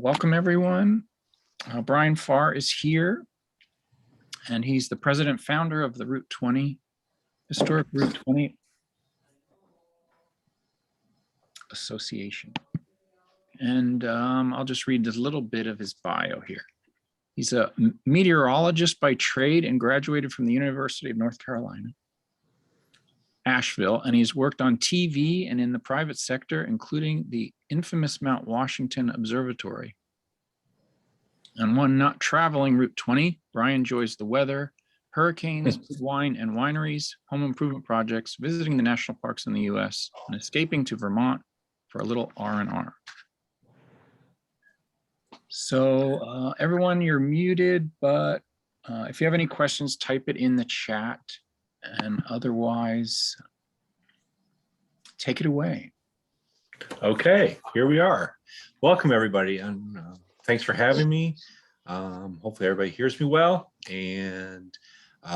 Welcome, everyone. Bryan Farr is here, and he's the president founder of the Route 20, Historic Route 20 Association. And I'll just read a little bit of his bio here. He's a meteorologist by trade and graduated from the University of North Carolina, Asheville, and he's worked on TV and in the private sector, including the infamous Mount Washington Observatory. On one not traveling Route 20, Bryan enjoys the weather, hurricanes, good wine and wineries, home improvement projects, visiting the national parks in the US, and escaping to Vermont for a little R&R. So everyone, you're muted, but if you have any questions, type it in the chat, and otherwise, take it away. Okay, here we are. Welcome, everybody, and thanks for having me. Hopefully everybody hears me well, and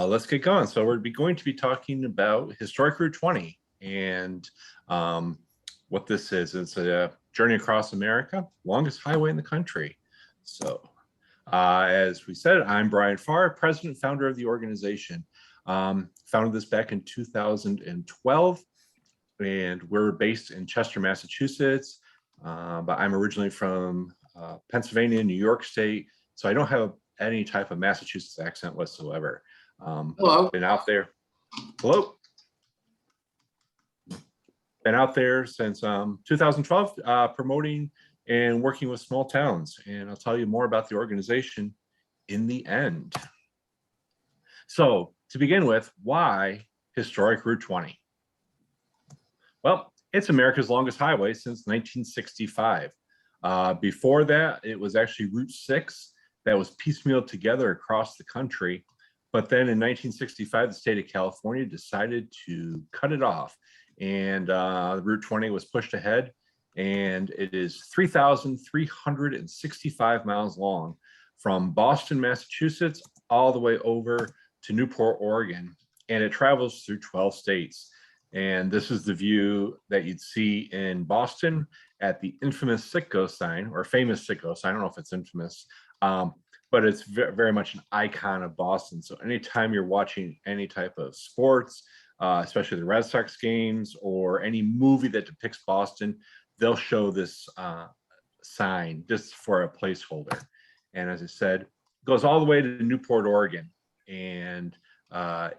let's get going. So we're going to be talking about Historic Route 20 and what this is. It's a journey across America, longest highway in the country. So as we said, I'm Bryan Farr, president and founder of the organization. Founded this back in 2012, and we're based in Chester, Massachusetts, but I'm originally from Pennsylvania, New York State, so I don't have any type of Massachusetts accent whatsoever. Hello. Been out there. Hello. Been out there since 2012, promoting and working with small towns, and I'll tell you more about the organization in the end. So to begin with, why Historic Route 20? Well, it's America's longest highway since 1965. Before that, it was actually Route 6 that was piecemealed together across the country. But then in 1965, the state of California decided to cut it off, and Route 20 was pushed ahead, and it is 3,365 miles long from Boston, Massachusetts, all the way over to Newport, Oregon, and it travels through 12 states. And this is the view that you'd see in Boston at the infamous Citgo sign, or famous Citgo sign. I don't know if it's infamous, but it's very much an icon of Boston. So anytime you're watching any type of sports, especially the Red Sox games or any movie that depicts Boston, they'll show this sign just for a placeholder. And as I said, it goes all the way to Newport, Oregon. And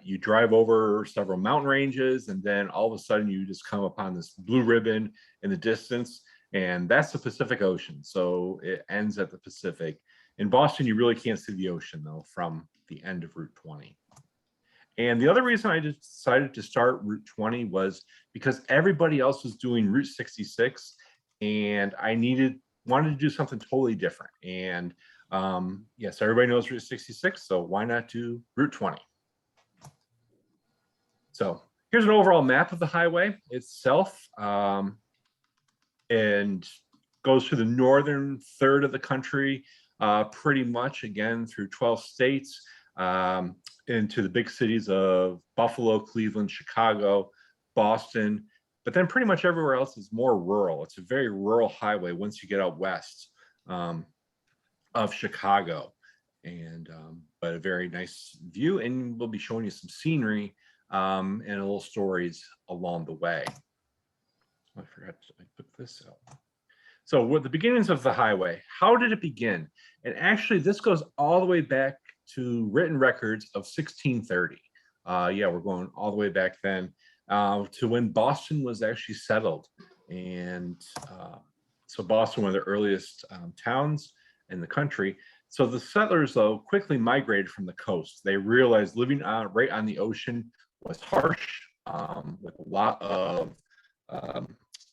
you drive over several mountain ranges, and then all of a sudden you just come upon this blue ribbon in the distance, and that's the Pacific Ocean. So it ends at the Pacific. In Boston, you really can't see the ocean, though, from the end of Route 20. And the other reason I decided to start Route 20 was because everybody else was doing Route 66, and I wanted to do something totally different. And yes, everybody knows Route 66, so why not do Route 20? So here's an overall map of the highway itself, and goes through the northern third of the country, pretty much, again, through 12 states, into the big cities of Buffalo, Cleveland, Chicago, Boston, but then pretty much everywhere else is more rural. It's a very rural highway once you get out west of Chicago, and but a very nice view, and we'll be showing you some scenery and a little stories along the way. I forgot to put this out. So with the beginnings of the highway, how did it begin? And actually this goes all the way back to written records of 1630. Yeah, we're going all the way back then to when Boston was actually settled. And so Boston, one of the earliest towns in the country. So the settlers, though, quickly migrated from the coast. They realized living right on the ocean was harsh, with a lot of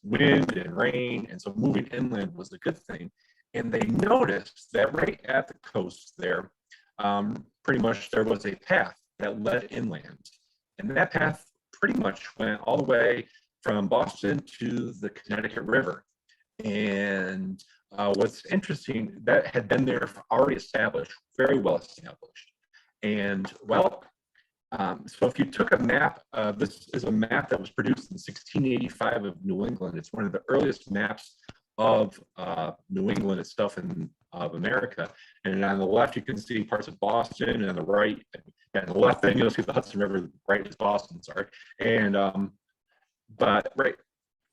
wind and rain, and so moving inland was a good thing. And they noticed that right at the coast there, pretty much there was a path that led inland, and that path pretty much went all the way from Boston to the Connecticut River. And what's interesting, that had been there already established, very well established. And well, so if you took a map, this is a map that was produced in 1685 of New England. It's one of the earliest maps of New England itself and of America. And on the left, you can see parts of Boston, and on the right, and the left, then you'll see the Hudson River. The right is Boston, sorry. And but right,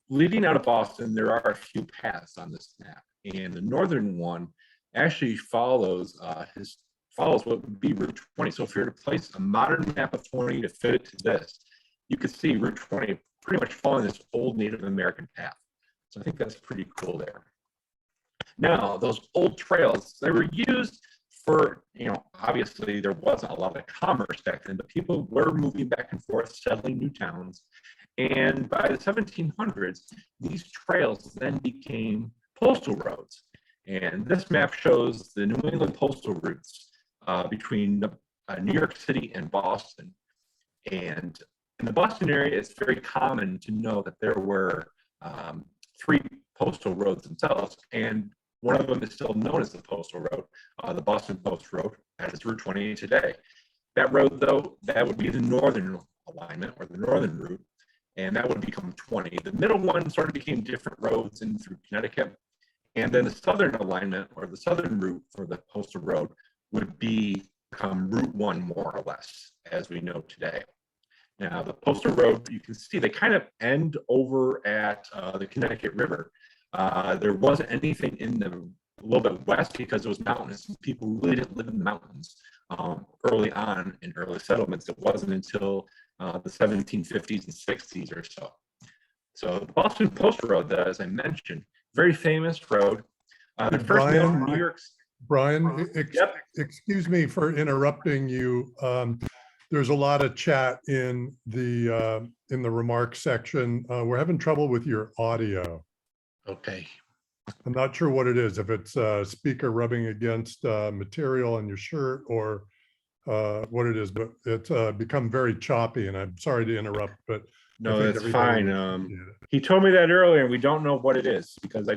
leading out of Boston, there are a few paths on this map, and the northern one actually follows follows what would be Route 20. So if you were to place a modern map of 20 to fit it to this, you could see Route 20 pretty much following this old Native American path. So I think that's pretty cool there. Now, those old trails, they were used for, obviously there wasn't a lot of commerce back then, but people were moving back and forth, settling new towns. And by the 1700s, these trails then became postal roads. And this map shows the New England postal routes between New York City and Boston. And in the Boston area, it's very common to know that there were 3 postal roads themselves. And one of them is still known as the Postal Road, the Boston Post Road, that is Route 20 today. That road, though, that would be the northern alignment or the northern route, and that would become 20. The middle one sort of became different roads in through Connecticut. And then the southern alignment or the southern route for the Postal Road would become Route 1 more or less, as we know today. Now, the Postal Road, you can see they kind of end over at the Connecticut River. There wasn't anything in the a little bit west because it was mountainous. People really didn't live in the mountains early on in early settlements. It wasn't until the 1750s and 60s or so. So the Boston Post Road, as I mentioned, very famous road. The first mail from New York's. Brian, excuse me for interrupting you. There's a lot of chat in the remarks section. We're having trouble with your audio. Okay. I'm not sure what it is, if it's a speaker rubbing against material on your shirt or what it is, but it's become very choppy, and I'm sorry to interrupt, but no, that's fine. He told me that earlier, and we don't know what it is because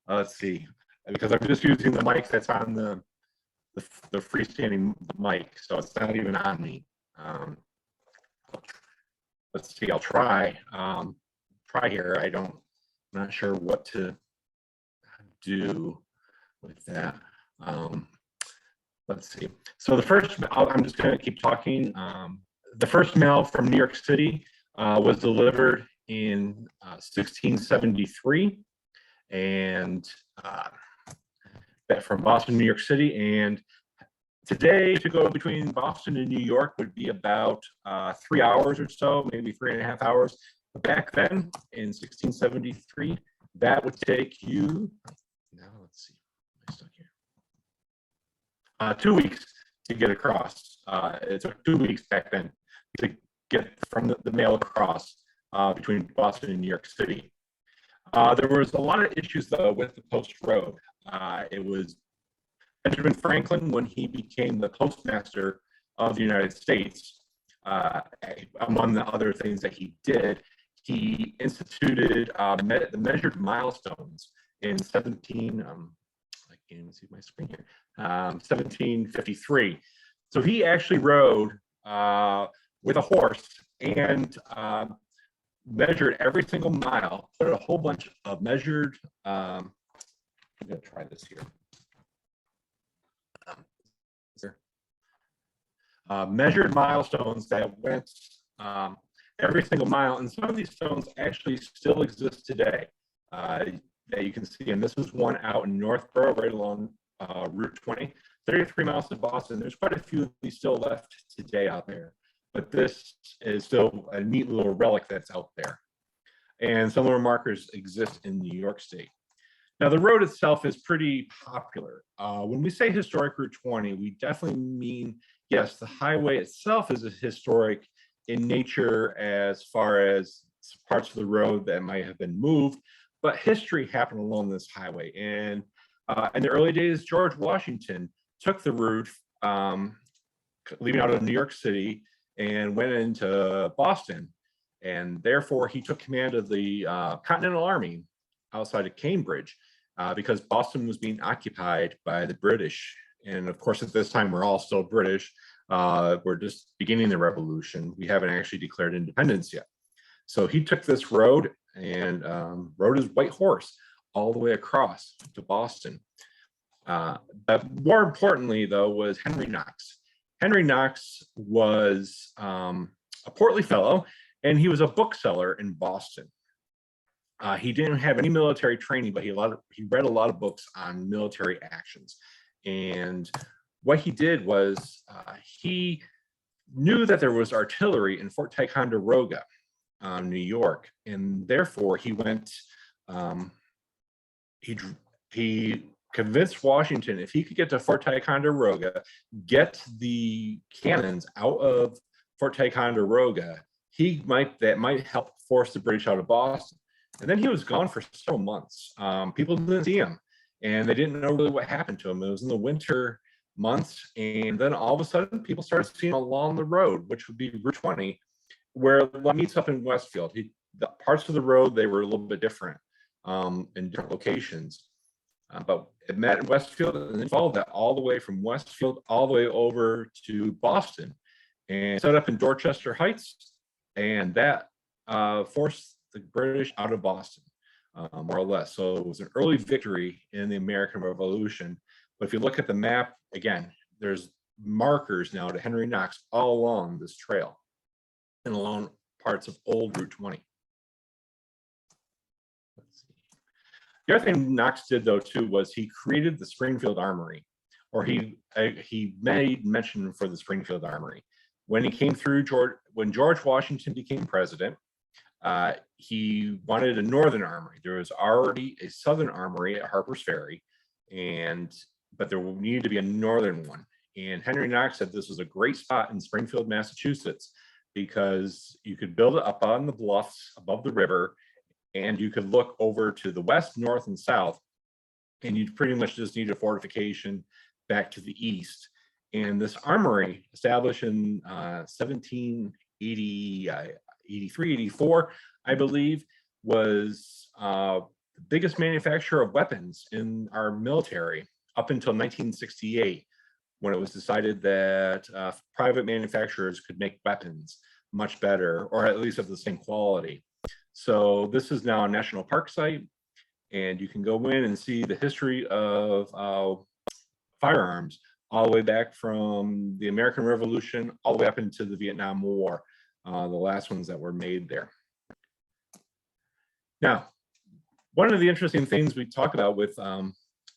let's see, because I'm just using the mic that's on the freestanding mic, so it's not even on me. Let's see, I'll try. Try here. I'm not sure what to do with that. Let's see. So the first, I'm just going to keep talking. The first mail from New York City was delivered in 1673, and that from Boston, New York City. And today, to go between Boston and New York would be about 3 hours or so, maybe 3.5 hours. But back then, in 1673, that would take you, now let's see, am I stuck here? 2 weeks to get across. It took 2 weeks back then to get from the mail across between Boston and New York City. There was a lot of issues, though, with the Post Road. It was Benjamin Franklin, when he became the postmaster of the United States, among the other things that he did, he instituted the measured milestones in 1753. So he actually rode with a horse and measured every single mile, put a whole bunch of measured, I'm gonna try this here. Measured milestones that went every single mile, and some of these stones actually still exist today that you can see. And this is one out in Northborough, right along Route 20, 33 miles to Boston. There's quite a few of these still left today out there, but this is still a neat little relic that's out there. And similar markers exist in New York State. Now, the road itself is pretty popular. When we say historic Route 20, we definitely mean, yes, the highway itself is a historic in nature as far as parts of the road that might have been moved, but history happened along this highway. And in the early days, George Washington took the route leaving out of New York City and went into Boston. And therefore, he took command of the Continental Army outside of Cambridge because Boston was being occupied by the British. And of course, at this time, we're all still British. We're just beginning the revolution. We haven't actually declared independence yet. So he took this road and rode his white horse all the way across to Boston. But more importantly, though, was Henry Knox. Henry Knox was a portly fellow, and he was a bookseller in Boston. He didn't have any military training, but he read a lot of books on military actions. And what he did was he knew that there was artillery in Fort Ticonderoga, New York, and therefore he went. He convinced Washington if he could get to Fort Ticonderoga, get the cannons out of Fort Ticonderoga, that might help force the British out of Boston. And then he was gone for several months. People didn't see him, and they didn't know really what happened to him. It was in the winter months, and then all of a sudden, people started seeing him along the road, which would be Route 20, where it meets up in Westfield. The parts of the road, they were a little bit different in different locations. But it met in Westfield, and then followed that all the way from Westfield all the way over to Boston, and set up in Dorchester Heights, and that forced the British out of Boston, more or less. So it was an early victory in the American Revolution. But if you look at the map, again, there's markers now to Henry Knox all along this trail and along parts of old Route 20. Let's see. The other thing Knox did, though, too, was he created the Springfield Armory, or he made mention for the Springfield Armory. When he came through, when George Washington became president, he wanted a northern armory. There was already a southern armory at Harper's Ferry, but there needed to be a northern one. And Henry Knox said this was a great spot in Springfield, Massachusetts, because you could build it up on the bluffs above the river, and you could look over to the west, north, and south, and you pretty much just need a fortification back to the east. And this armory, established in 1780, 83, 84, I believe, was the biggest manufacturer of weapons in our military up until 1968, when it was decided that private manufacturers could make weapons much better, or at least of the same quality. So this is now a national park site, and you can go in and see the history of firearms all the way back from the American Revolution all the way up into the Vietnam War, the last ones that were made there. Now, one of the interesting things we talk about with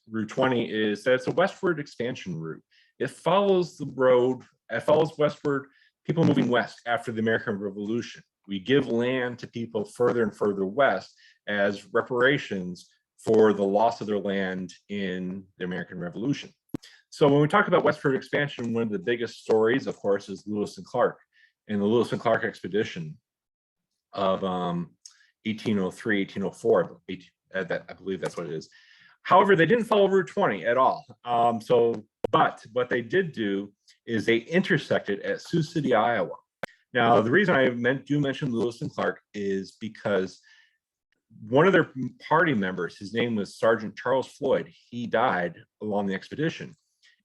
Route 20 is that it's a westward expansion route. It follows the road, it follows westward, people moving west after the American Revolution. We give land to people further and further west as reparations for the loss of their land in the American Revolution. So when we talk about westward expansion, one of the biggest stories, of course, is Lewis and Clark and the Lewis and Clark expedition of 1803, 1804. I believe that's what it is. However, they didn't follow Route 20 at all. But what they did do is they intersected at Sioux City, Iowa. Now, the reason I do mention Lewis and Clark is because one of their party members, his name was Sergeant Charles Floyd, he died along the expedition.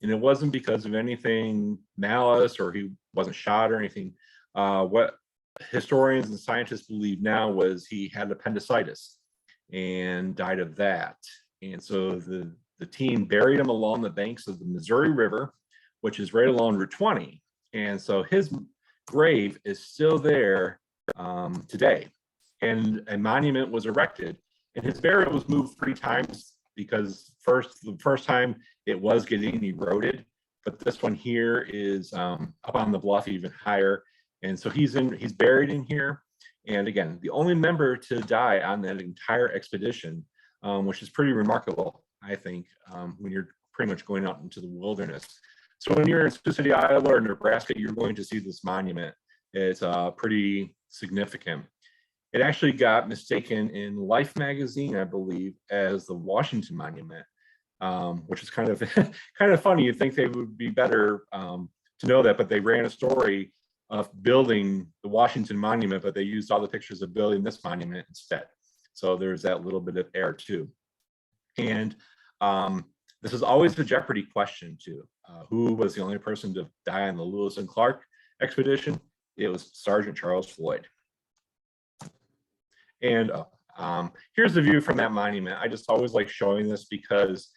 And it wasn't because of anything malice, or he wasn't shot or anything. What historians and scientists believe now was he had appendicitis and died of that. And so the team buried him along the banks of the Missouri River, which is right along Route 20. And so his grave is still there today. And a monument was erected, and his burial was moved 3 times because the first time it was getting eroded, but this one here is up on the bluff even higher. And so he's buried in here. And again, the only member to die on that entire expedition, which is pretty remarkable, I think, when you're pretty much going out into the wilderness. So when you're in Sioux City, Iowa, or Nebraska, you're going to see this monument. It's pretty significant. It actually got mistaken in Life magazine, I believe, as the Washington Monument, which is kind of funny. You'd think they would be better to know that, but they ran a story of building the Washington Monument, but they used all the pictures of building this monument instead. So there's that little bit of error too. And this is always the Jeopardy question too. Who was the only person to die on the Lewis and Clark expedition? It was Sergeant Charles Floyd. And Here's the view from that monument. I just always like showing this because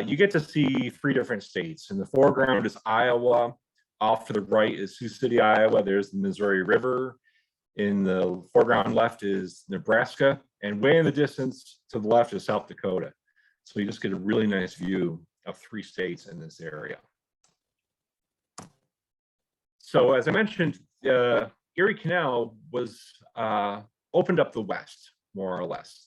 you get to see 3 different states. In the foreground is Iowa. Off to the right is Sioux City, Iowa. There's the Missouri River. In the foreground left is Nebraska. And way in the distance to the left is South Dakota. So you just get a really nice view of 3 states in this area. So as I mentioned, Erie Canal was opened up the West, more or less.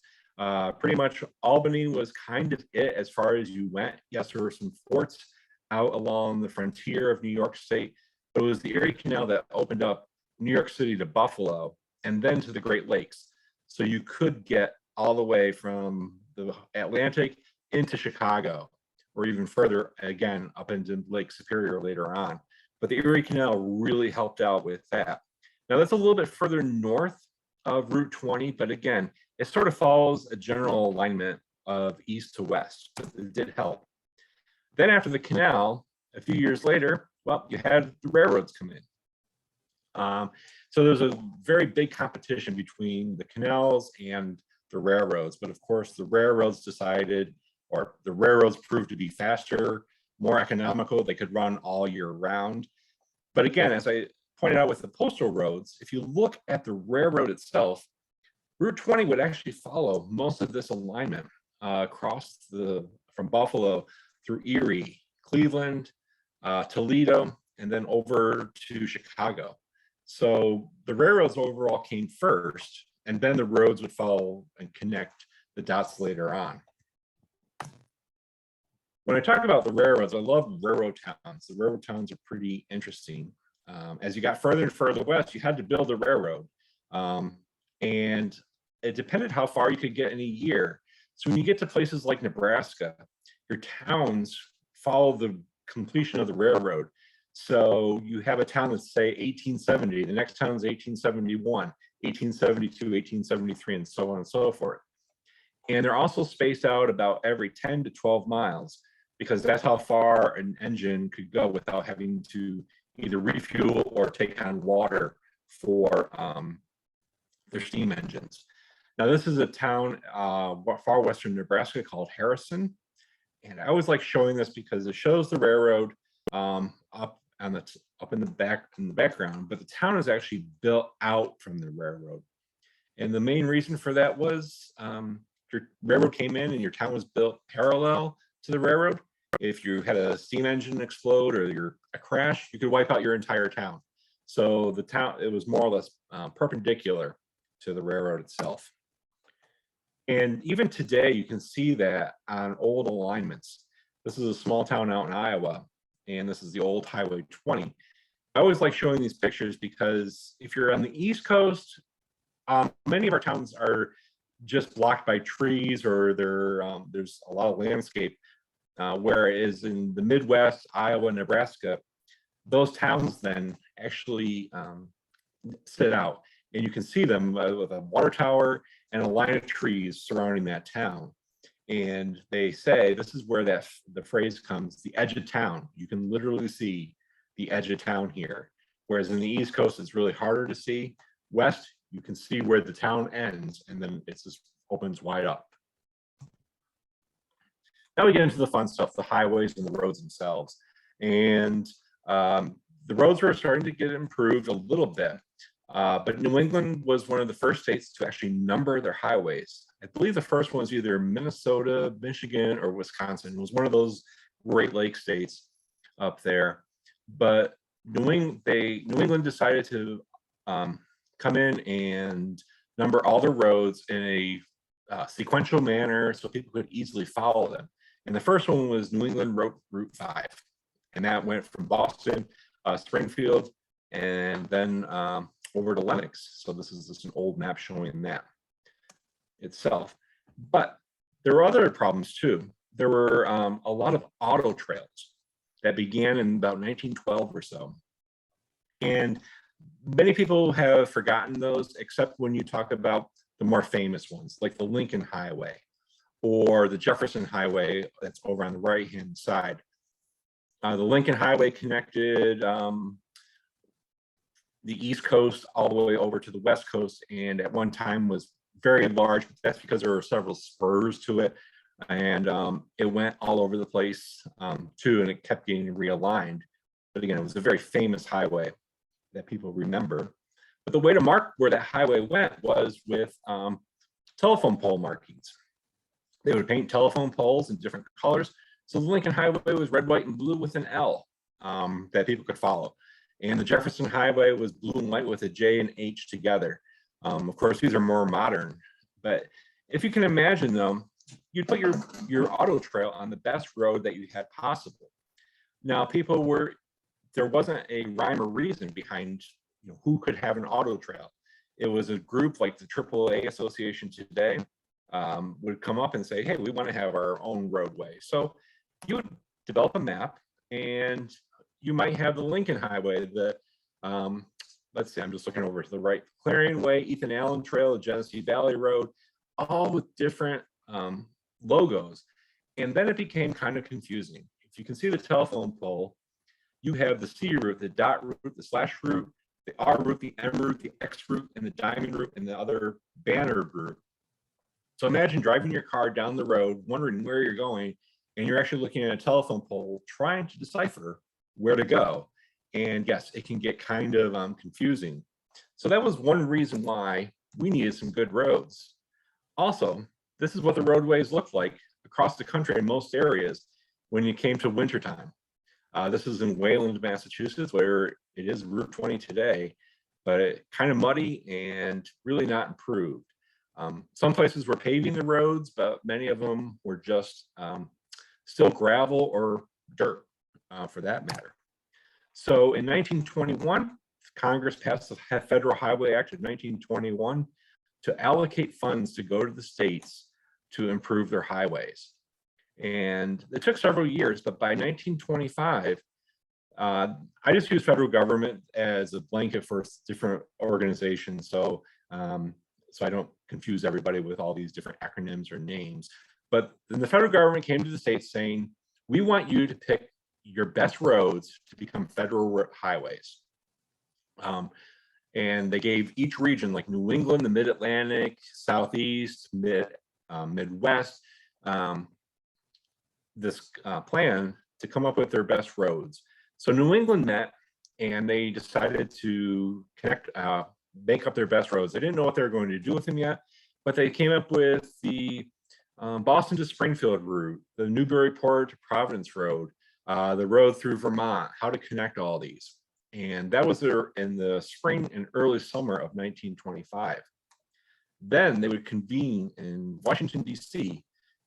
Pretty much Albany was kind of it as far as you went. Yes, there were some forts out along the frontier of New York State, but it was the Erie Canal that opened up New York City to Buffalo and then to the Great Lakes. So you could get all the way from the Atlantic into Chicago, or even further, again, up into Lake Superior later on. But the Erie Canal really helped out with that. Now that's a little bit further north of Route 20, but again, it sort of follows a general alignment of east to west, but it did help. Then after the canal, a few years later, well, you had the railroads come in. So there's a very big competition between the canals and the railroads, but of course the railroads decided, or the railroads proved to be faster, more economical, they could run all year round. But again, as I pointed out with the postal roads, if you look at the railroad itself, Route 20 would actually follow most of this alignment across from Buffalo through Erie, Cleveland, Toledo, and then over to Chicago. So the railroads overall came first, and then the roads would follow and connect the dots later on. When I talk about the railroads, I love railroad towns. The railroad towns are pretty interesting. As you got further and further west, you had to build a railroad. And it depended how far you could get in a year. So when you get to places like Nebraska, your towns follow the completion of the railroad. So you have a town that's say 1870, the next town is 1871, 1872, 1873, and so on and so forth. And they're also spaced out about every 10 to 12 miles, because that's how far an engine could go without having to either refuel or take on water for their steam engines. Now, this is a town far western Nebraska called Harrison. And I always like showing this because it shows the railroad up in the background, but the town is actually built out from the railroad. And the main reason for that was your railroad came in and your town was built parallel to the railroad. If you had a steam engine explode or a crash, you could wipe out your entire town. So the town, it was more or less perpendicular to the railroad itself. And even today, you can see that on old alignments. This is a small town out in Iowa, and this is the old Highway 20. I always like showing these pictures because if you're on the East Coast, many of our towns are just blocked by trees, or there's a lot of landscape. Whereas in the Midwest, Iowa, Nebraska, those towns then actually sit out, and you can see them with a water tower and a line of trees surrounding that town. And they say this is where the phrase comes, the edge of town. You can literally see the edge of town here. Whereas in the East Coast, it's really harder to see. West, you can see where the town ends, and then it just opens wide up. Now we get into the fun stuff, the highways and the roads themselves. And the roads were starting to get improved a little bit. But New England was one of the first states to actually number their highways. I believe the first one was either Minnesota, Michigan, or Wisconsin. It was one of those Great Lakes states up there. But New England decided to come in and number all the roads in a sequential manner so people could easily follow them. And the first one was New England Route 5. And that went from Boston, Springfield, and then over to Lenox. So this is just an old map showing that itself. But there were other problems too. There were a lot of auto trails that began in about 1912 or so. And many people have forgotten those, except when you talk about the more famous ones, like the Lincoln Highway or the Jefferson Highway that's over on the right-hand side. The Lincoln Highway connected the East Coast all the way over to the West Coast, and at one time was very large. That's because there were several spurs to it, and it went all over the place too, and it kept getting realigned. But again, it was a very famous highway that people remember. But the way to mark where that highway went was with telephone pole markings. They would paint telephone poles in different colors. So the Lincoln Highway was red, white, and blue with an L that people could follow. And the Jefferson Highway was blue and white with a J and H together. Of course, these are more modern. But if you can imagine them, you'd put your auto trail on the best road that you had possible. Now, there wasn't a rhyme or reason behind who could have an auto trail. It was a group like the AAA Association today would come up and say, hey, we want to have our own roadway. So you would develop a map, and you might have the Lincoln Highway, let's see, I'm just looking over to the right, Clarion Way, Ethan Allen Trail, the Genesee Valley Road, all with different logos. And then it became kind of confusing. If you can see the telephone pole, you have the C route, the dot route, the slash route, the R route, the M route, the X route, and the diamond route, and the other banner route. So imagine driving your car down the road, wondering where you're going, and you're actually looking at a telephone pole, trying to decipher where to go. And yes, it can get kind of confusing. So that was one reason why we needed some good roads. Also, this is what the roadways looked like across the country in most areas when you came to wintertime. This is in Wayland, Massachusetts, where it is Route 20 today, but it kind of muddy and really not improved. Some places were paving the roads, but many of them were just still gravel or dirt for that matter. So in 1921, Congress passed the Federal Highway Act of 1921 to allocate funds to go to the states to improve their highways. And it took several years, but by 1925, I just use federal government as a blanket for different organizations. So I don't confuse everybody with all these different acronyms or names. But then the federal government came to the states saying, we want you to pick your best roads to become federal highways. And they gave each region, like New England, the Mid-Atlantic, Southeast, Midwest, this plan to come up with their best roads. So New England met, and they decided to make up their best roads. They didn't know what they were going to do with them yet, but they came up with the Boston to Springfield route, the Newburyport to Providence road, the road through Vermont, how to connect all these. And that was there in the spring and early summer of 1925. Then they would convene in Washington, D.C.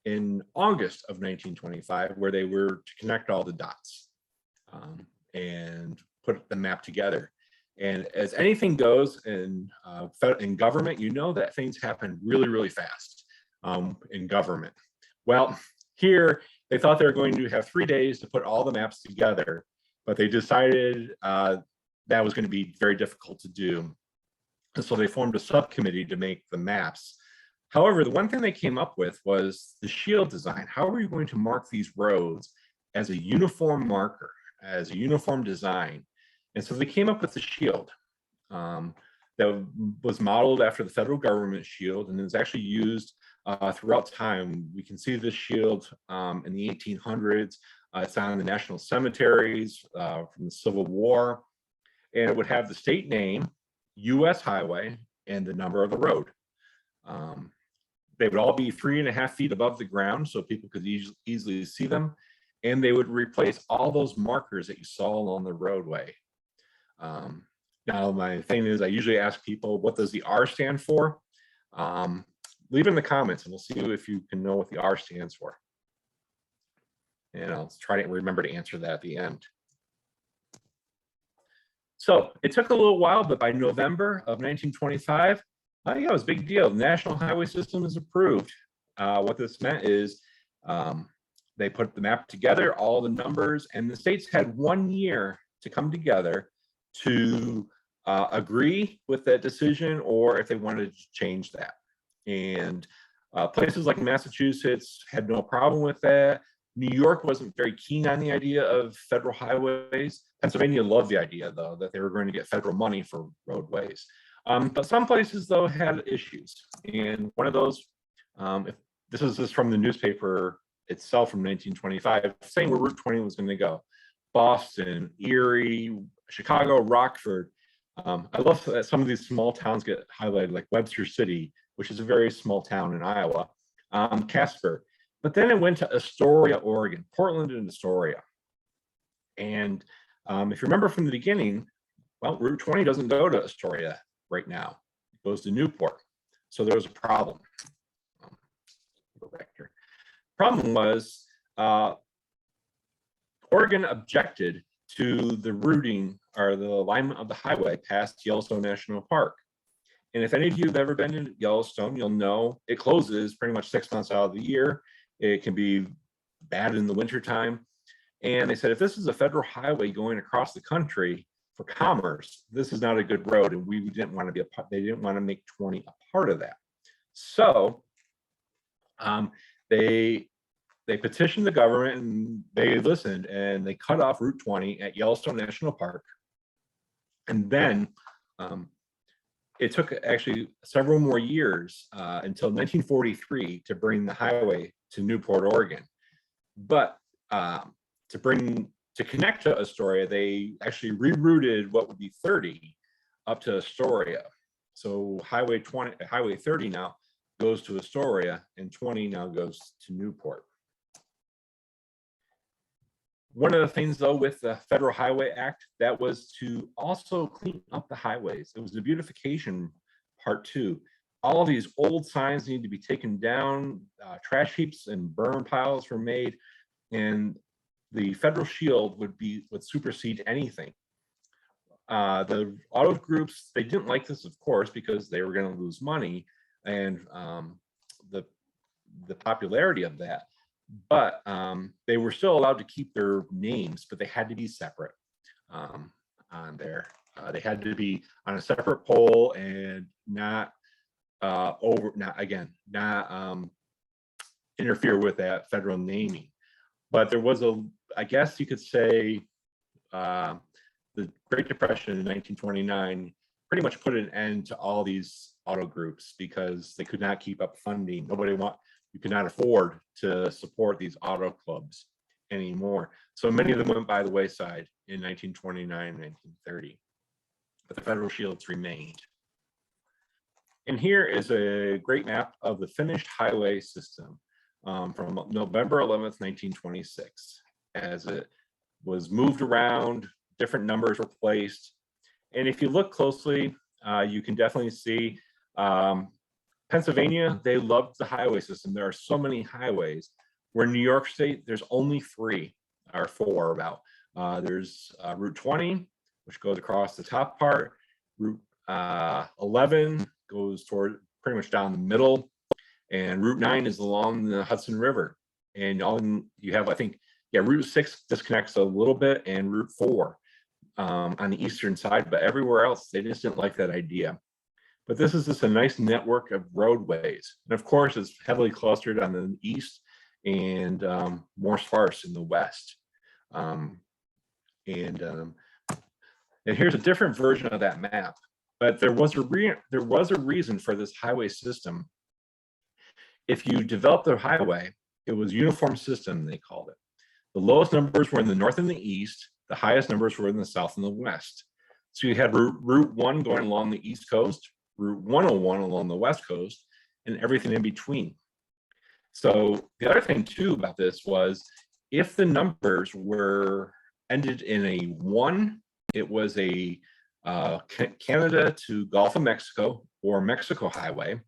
in August of 1925, where they were to connect all the dots and put the map together. And as anything goes in government, you know that things happen really, really fast in government. Well, here they thought they were going to have 3 days to put all the maps together, but they decided that was going to be very difficult to do. And so they formed a subcommittee to make the maps. However, the one thing they came up with was the shield design. How are you going to mark these roads as a uniform marker, as a uniform design? And so they came up with the shield that was modeled after the federal government shield, and is actually used throughout time. We can see this shield in the 1800s. It's on the national cemeteries from the Civil War, and it would have the state name, U.S. highway, and the number of the road. They would all be 3.5 feet above the ground, so people could easily see them, and they would replace all those markers that you saw along the roadway. Now, my thing is, I usually ask people, what does the R stand for? Leave it in the comments, and we'll see if you can know what the R stands for. And I'll try to remember to answer that at the end. So it took a little while, but by November of 1925, it was a big deal. The National Highway System is approved. What this meant is they put the map together, all the numbers, and the states had 1 year to come together to agree with that decision, or if they wanted to change that. And places like Massachusetts had no problem with that. New York wasn't very keen on the idea of federal highways. Pennsylvania loved the idea, though, that they were going to get federal money for roadways. But some places though had issues, and one of those, if this is just from the newspaper itself from 1925, saying where Route 20 was going to go: Boston, Erie, Chicago, Rockford. I love that some of these small towns get highlighted, like Webster City, which is a very small town in Iowa, Casper. But then it went to Astoria, Oregon, Portland and Astoria. And if you remember from the beginning, well, Route 20 doesn't go to Astoria right now. It goes to Newport. So there was a problem. Go back here. Problem was Oregon objected to the routing or the alignment of the highway past Yellowstone National Park. And if any of you have ever been in Yellowstone, you'll know it closes pretty much 6 months out of the year. It can be bad in the wintertime. And they said, if this is a federal highway going across the country for commerce, this is not a good road. And we didn't want to be a part, they didn't want to make 20 a part of that. So they petitioned the government, and they listened, and they cut off Route 20 at Yellowstone National Park. And then it took actually several more years until 1943 to bring the highway to Newport, Oregon. But to connect to Astoria, they actually rerouted what would be 30 up to Astoria. So Highway 30 now goes to Astoria, and 20 now goes to Newport. One of the things, though, with the Federal Highway Act, that was to also clean up the highways. It was the beautification part too. All of these old signs need to be taken down, trash heaps and burn piles were made, and the federal shield would supersede anything. The auto groups, they didn't like this, of course, because they were going to lose money and the popularity of that. But they were still allowed to keep their names, but they had to be separate on there. They had to be on a separate pole and not interfere with that federal naming. But there was I guess you could say, the Great Depression in 1929 pretty much put an end to all these auto groups because they could not keep up funding. You could not afford to support these auto clubs anymore. So many of them went by the wayside in 1929, 1930, but the federal shields remained. And here is a great map of the finished highway system from November 11th, 1926, as it was moved around, different numbers were placed. And if you look closely, you can definitely see Pennsylvania, they loved the highway system. There are so many highways. Where in New York State, there's only 3 or 4 about. There's Route 20, which goes across the top part. Route 11 goes toward pretty much down the middle. And Route 9 is along the Hudson River. And you have, I think, Route 6 disconnects a little bit, and Route 4 on the eastern side. But everywhere else, they just didn't like that idea. But this is just a nice network of roadways. And of course, it's heavily clustered on the east and more sparse in the west. And here's a different version of that map. But there was a reason for this highway system. If you developed the highway, it was uniform system, they called it. The lowest numbers were in the north and the east. The highest numbers were in the south and the west. So you had Route 1 going along the east coast, Route 101 along the west coast, and everything in between. So the other thing too about this was, if the numbers ended in a 1, it was a Canada to Gulf of Mexico or Mexico highway.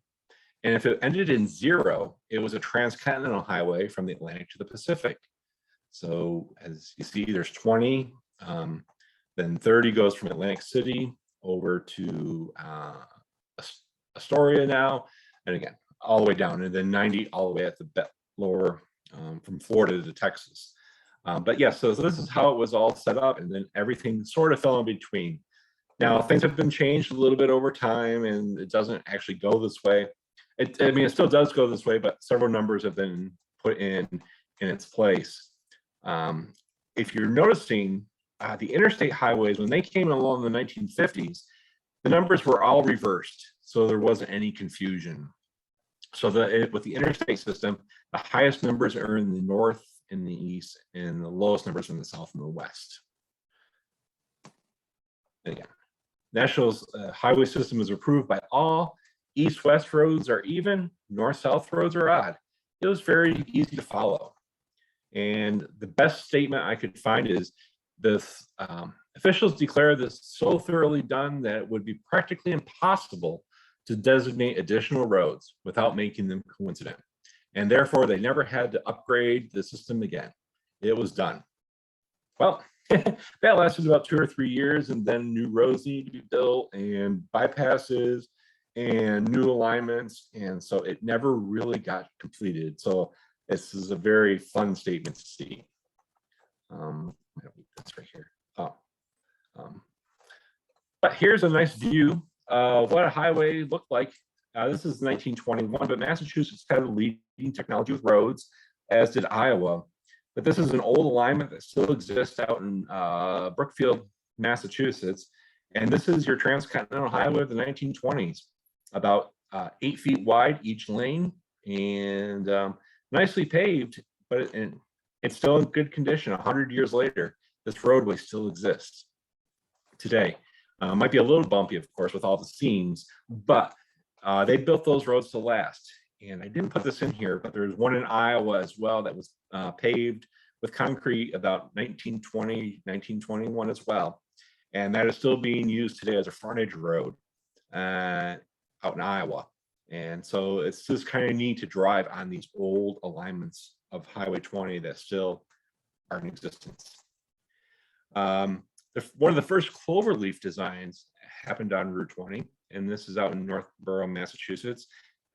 And if it ended in 0, it was a transcontinental highway from the Atlantic to the Pacific. So as you see, there's 20, then 30 goes from Atlantic City over to Astoria now, and again, all the way down, and then 90 all the way at the lower from Florida to Texas. But yeah, so this is how it was all set up, and then everything sort of fell in between. Now, things have been changed a little bit over time, and it doesn't actually go this way. It still does go this way, but several numbers have been put in its place. If you're noticing, the interstate highways, when they came along in the 1950s, the numbers were all reversed, so there wasn't any confusion. So with the interstate system, the highest numbers are in the north and the east, and the lowest numbers are in the south and the west. Again, National highway system is approved by all. East-west roads are even, north-south roads are odd. It was very easy to follow. And the best statement I could find is this, officials declare this so thoroughly done that it would be practically impossible to designate additional roads without making them coincident. And therefore, they never had to upgrade the system again. It was done. Well, that lasted about 2 or 3 years, and then new roads needed to be built and bypasses and new alignments. And so it never really got completed. So this is a very fun statement to see. That's right here. But here's a nice view of what a highway looked like. This is 1921, but Massachusetts had a leading technology with roads, as did Iowa. But this is an old alignment that still exists out in Brookfield, Massachusetts. And this is your transcontinental highway of the 1920s, about 8 feet wide each lane, and nicely paved, but it's still in good condition. 100 years later, this roadway still exists today. Might be a little bumpy, of course, with all the seams, but they built those roads to last. And I didn't put this in here, but there's one in Iowa as well that was paved with concrete about 1920, 1921 as well. And that is still being used today as a frontage road out in Iowa. And so it's just kind of neat to drive on these old alignments of Highway 20 that still are in existence. One of the first cloverleaf designs happened on Route 20, and this is out in Northborough, Massachusetts.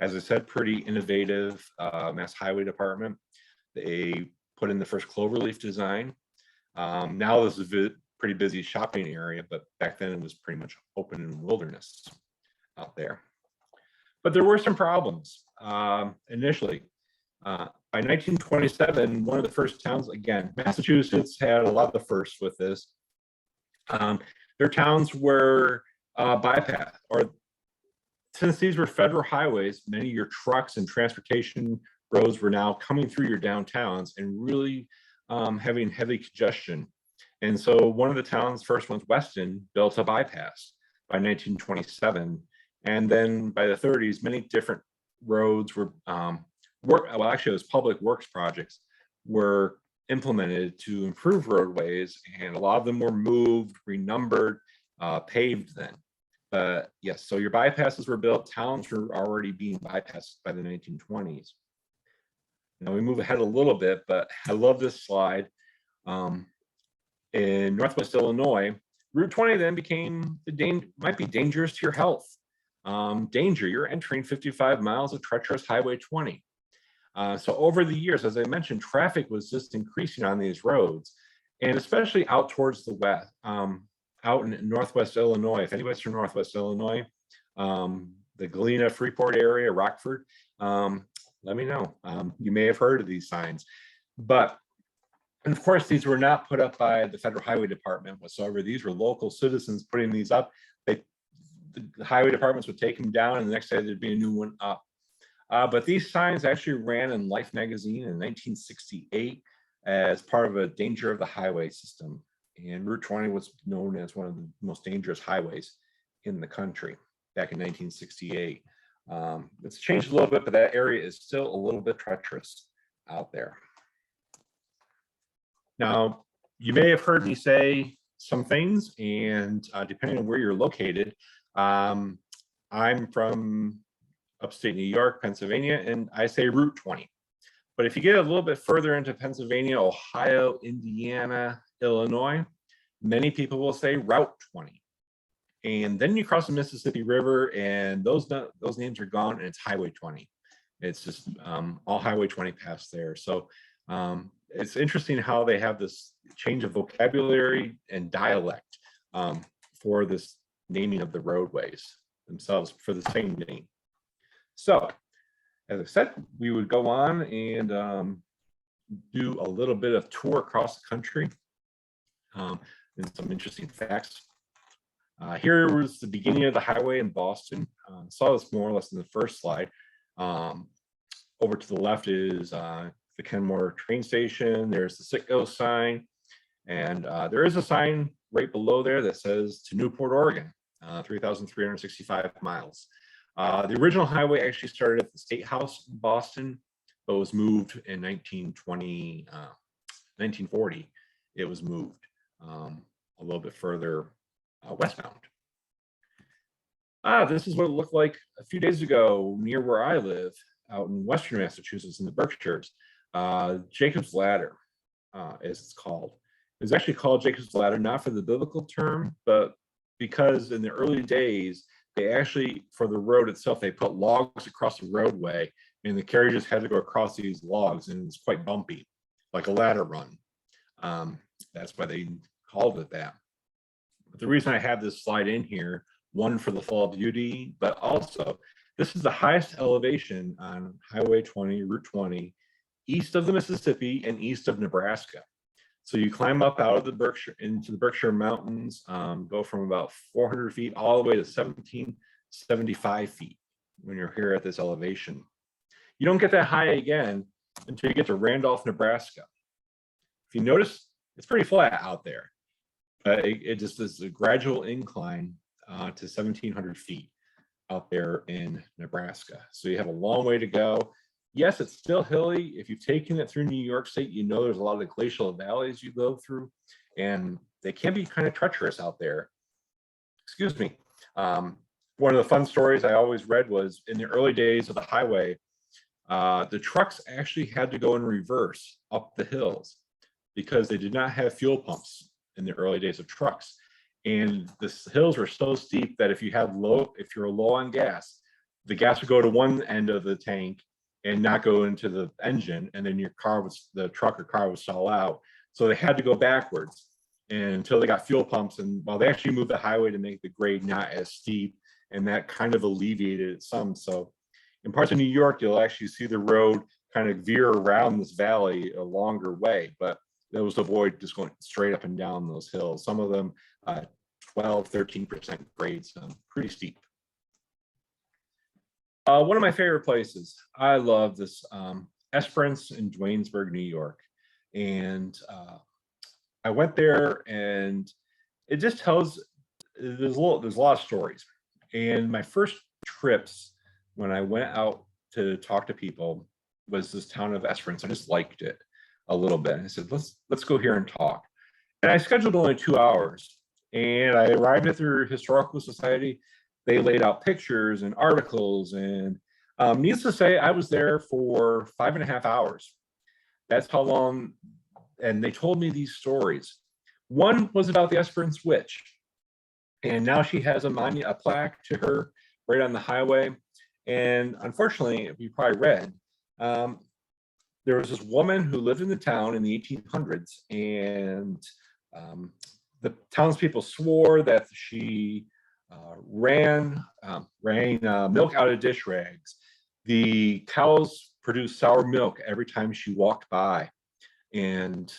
As I said, pretty innovative Mass Highway Department. They put in the first cloverleaf design. Now this is a pretty busy shopping area, but back then it was pretty much open and wilderness out there. But there were some problems initially. By 1927, one of the first towns, again, Massachusetts had a lot of the firsts with this. Their towns were bypassed, or since these were federal highways, many of your trucks and transportation roads were now coming through your downtowns and really having heavy congestion. And so one of the towns, first ones, Weston, built a bypass by 1927. And then by the 30s, many different roads were, well, actually it was public works projects were implemented to improve roadways, and a lot of them were moved, renumbered, paved then. But yes, so your bypasses were built, towns were already being bypassed by the 1920s. Now we move ahead a little bit, but I love this slide. In Northwest Illinois, Route 20 then became might be dangerous to your health. Danger, you're entering 55 miles of treacherous Highway 20. So over the years, as I mentioned, traffic was just increasing on these roads, and especially out towards the west, out in Northwest Illinois. If anybody's from Northwest Illinois, the Galena, Freeport area, Rockford, let me know. You may have heard of these signs, but and of course, these were not put up by the Federal Highway Department whatsoever. These were local citizens putting these up. The highway departments would take them down, and the next day there'd be a new one up. But these signs actually ran in Life magazine in 1968 as part of a danger of the highway system. And Route 20 was known as one of the most dangerous highways in the country back in 1968. It's changed a little bit, but that area is still a little bit treacherous out there. Now, you may have heard me say some things, and depending on where you're located, I'm from upstate New York, Pennsylvania, and I say Route 20. But if you get a little bit further into Pennsylvania, Ohio, Indiana, Illinois, many people will say Route 20. And then you cross the Mississippi River, and those names are gone, and it's Highway 20. It's just all Highway 20 past there. So it's interesting how they have this change of vocabulary and dialect for this naming of the roadways themselves for the same name. So, as I said, we would go on and do a little bit of tour across the country and some interesting facts. Here was the beginning of the highway in Boston. Saw this more or less in the first slide. Over to the left is the Kenmore train station. There's the Citgo sign. And there is a sign right below there that says to Newport, Oregon, 3,365 miles. The original highway actually started at the State House in Boston, but was moved in 1940. It was moved a little bit further westbound. This is what it looked like a few days ago near where I live, out in Western Massachusetts in the Berkshires. Jacob's Ladder, as it's called. It was actually called Jacob's Ladder, not for the biblical term, but because in the early days, they actually, for the road itself, they put logs across the roadway, and the carriages had to go across these logs, and it's quite bumpy, like a ladder run. That's why they called it that. But the reason I have this slide in here, one for the fall beauty, but also this is the highest elevation on Highway 20, Route 20, east of the Mississippi and east of Nebraska. So you climb up out of the Berkshire into the Berkshire Mountains, go from about 400 feet all the way to 1,775 feet when you're here at this elevation. You don't get that high again until you get to Randolph, Nebraska. If you notice, it's pretty flat out there. It just is a gradual incline to 1,700 feet out there in Nebraska. So you have a long way to go. Yes, it's still hilly. If you've taken it through New York State, you know there's a lot of glacial valleys you go through, and they can be kind of treacherous out there. Excuse me. One of the fun stories I always read was in the early days of the highway, the trucks actually had to go in reverse up the hills because they did not have fuel pumps in the early days of trucks. And the hills were so steep that if you're low on gas, the gas would go to one end of the tank and not go into the engine, and then the truck or car would stall out. So they had to go backwards until they got fuel pumps. And while they actually moved the highway to make the grade not as steep, and that kind of alleviated it some. So in parts of New York, you'll actually see the road kind of veer around this valley a longer way, but that was to avoid just going straight up and down those hills. Some of them 12, 13% grades, pretty steep. One of my favorite places, I love this Esperance in Duanesburg, New York. And I went there, and it just tells, there's a lot of stories. And my first trips when I went out to talk to people was this town of Esperance. I just liked it a little bit. And I said, let's go here and talk. And I scheduled only 2 hours. And I arrived at their historical society. They laid out pictures and articles, and needless to say, I was there for 5.5 hours. That's how long. And they told me these stories. One was about the Esperance witch, and now she has a plaque to her right on the highway. And unfortunately, you probably read, there was this woman who lived in the town in the 1800s, and the townspeople swore that she ran milk out of dish rags. The cows produced sour milk every time she walked by, and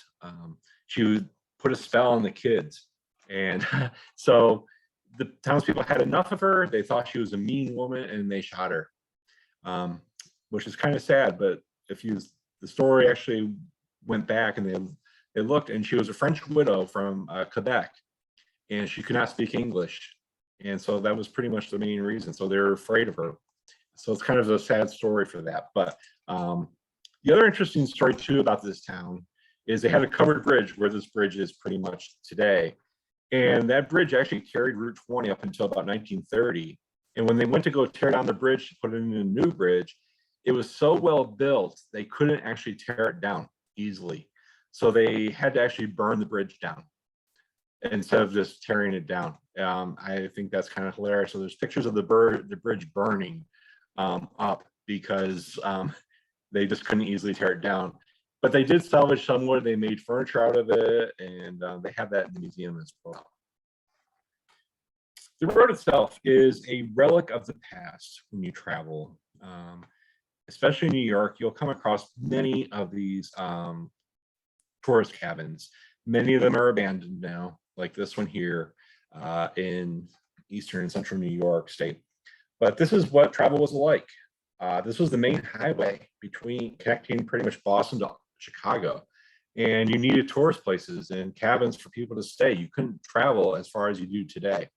she would put a spell on the kids. And so the townspeople had enough of her. They thought she was a mean woman, and they shot her, which is kind of sad. But the story actually went back, and they looked, and she was a French widow from Quebec, and she could not speak English. And so that was pretty much the main reason. So they're afraid of her. So it's kind of a sad story for that. But the other interesting story too about this town is they had a covered bridge where this bridge is pretty much today. And that bridge actually carried Route 20 up until about 1930. And when they went to go tear down the bridge to put in a new bridge, it was so well built, they couldn't actually tear it down easily. So they had to actually burn the bridge down instead of just tearing it down. I think that's kind of hilarious. So there's pictures of the bridge burning up because they just couldn't easily tear it down. But they did salvage some wood. They made furniture out of it, and they have that in the museum as well. The road itself is a relic of the past when you travel. Especially in New York, you'll come across many of these tourist cabins. Many of them are abandoned now, like this one here. in eastern and central New York State. But this is what travel was like. This was the main highway between connecting pretty much Boston to Chicago. And you needed tourist places and cabins for people to stay. You couldn't travel as far as you do today.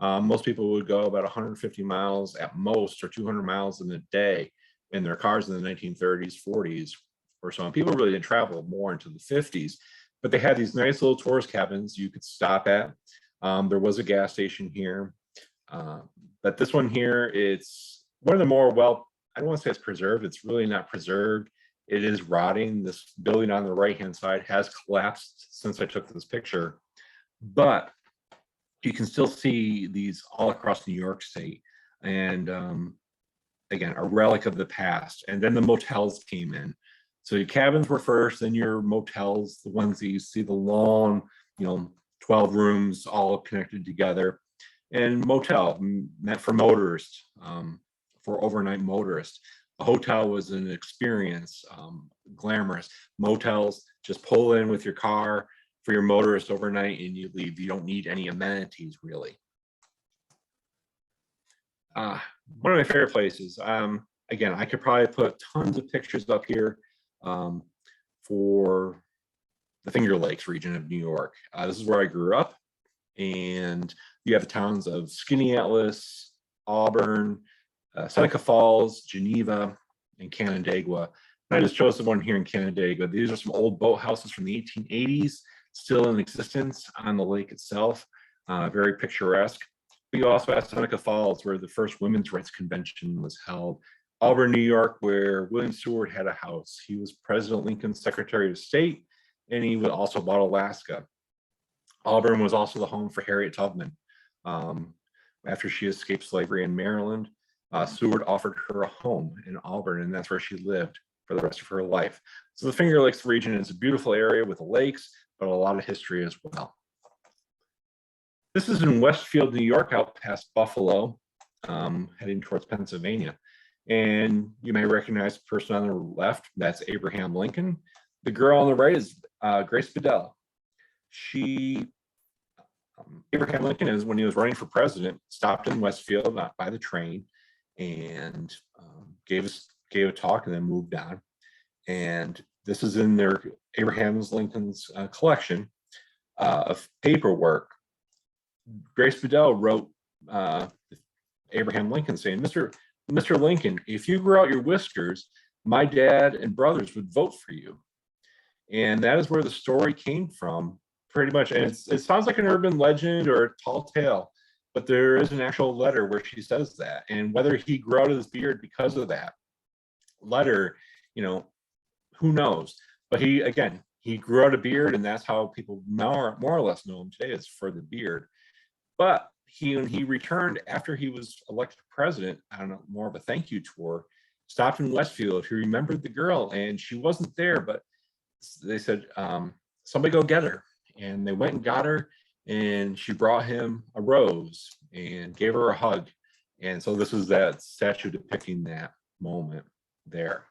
Most people would go about 150 miles at most, or 200 miles in a day in their cars in the 1930s, 40s or so. And people really didn't travel more into the 50s, but they had these nice little tourist cabins you could stop at. There was a gas station here. But this one here, it's one of the more, well, I don't want to say it's preserved. It's really not preserved. It is rotting. This building on the right-hand side has collapsed since I took this picture, but you can still see these all across New York State. And again, a relic of the past. And then the motels came in. So your cabins were first, then your motels, the ones that you see, the long, 12 rooms all connected together. And motel meant for motorists, for overnight motorists. A hotel was an experience, glamorous. Motels, just pull in with your car for your motorist overnight and you leave. You don't need any amenities, really. One of my favorite places. Again, I could probably put tons of pictures up here for the Finger Lakes region of New York. This is where I grew up. And you have the towns of Skaneateles, Auburn, Seneca Falls, Geneva, and Canandaigua. And I just chose the one here in Canandaigua. These are some old boathouses from the 1880s, still in existence on the lake itself, very picturesque. But you also have Seneca Falls, where the first women's rights convention was held. Auburn, New York, where William Seward had a house. He was President Lincoln's Secretary of State, and he also bought Alaska. Auburn was also the home for Harriet Tubman. After she escaped slavery in Maryland, Seward offered her a home in Auburn, and that's where she lived for the rest of her life. So the Finger Lakes region is a beautiful area with lakes, but a lot of history as well. This is in Westfield, New York, out past Buffalo, heading towards Pennsylvania. And you may recognize the person on the left, that's Abraham Lincoln. The girl on the right is Grace Bedell. Abraham Lincoln, is when he was running for president, stopped in Westfield, not by the train, and gave a talk and then moved on. And this is in their Abraham Lincoln's collection of paperwork. Grace Bedell wrote Abraham Lincoln saying, Mr. Lincoln, if you grew out your whiskers, my dad and brothers would vote for you. And that is where the story came from, pretty much. And it sounds like an urban legend or a tall tale, but there is an actual letter where she says that. And whether he grew out his beard because of that letter, who knows? But he grew out a beard, and that's how people more or less know him today, is for the beard. But when he returned after he was elected president, I don't know, more of a thank you tour, stopped in Westfield. He remembered the girl, and she wasn't there, but they said, somebody go get her. And they went and got her, and she brought him a rose and gave her a hug. And so this is that statue depicting that moment there.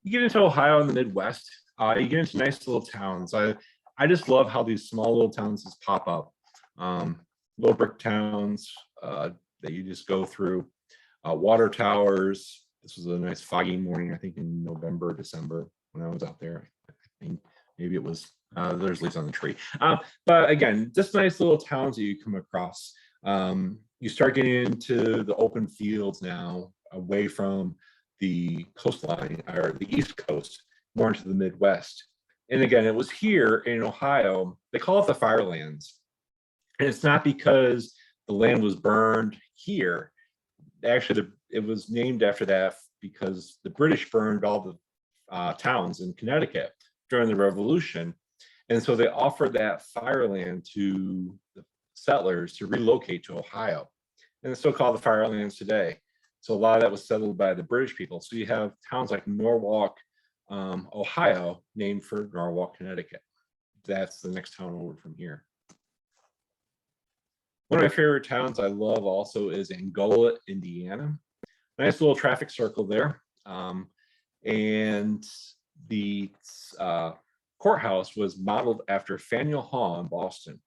You get into Ohio in the Midwest, you get into nice little towns. I just love how these small little towns just pop up. Little brick towns that you just go through. Water towers. This was a nice foggy morning, I think in November, December, when I was out there. I think maybe it was, there's leaves on the tree. But again, just nice little towns that you come across. You start getting into the open fields now, away from the coastline or the East Coast, more into the Midwest. And again, it was here in Ohio, they call it the Firelands. And it's not because the land was burned here. Actually, it was named after that because the British burned all the towns in Connecticut during the Revolution. And so they offered that fireland to the settlers to relocate to Ohio. And it's still called the Firelands today. So a lot of that was settled by the British people. So you have towns like Norwalk, Ohio, named for Norwalk, Connecticut. That's the next town over from here. One of my favorite towns I love also is Angola, Indiana. Nice little traffic circle there. And the courthouse was modeled after Faneuil Hall in Boston.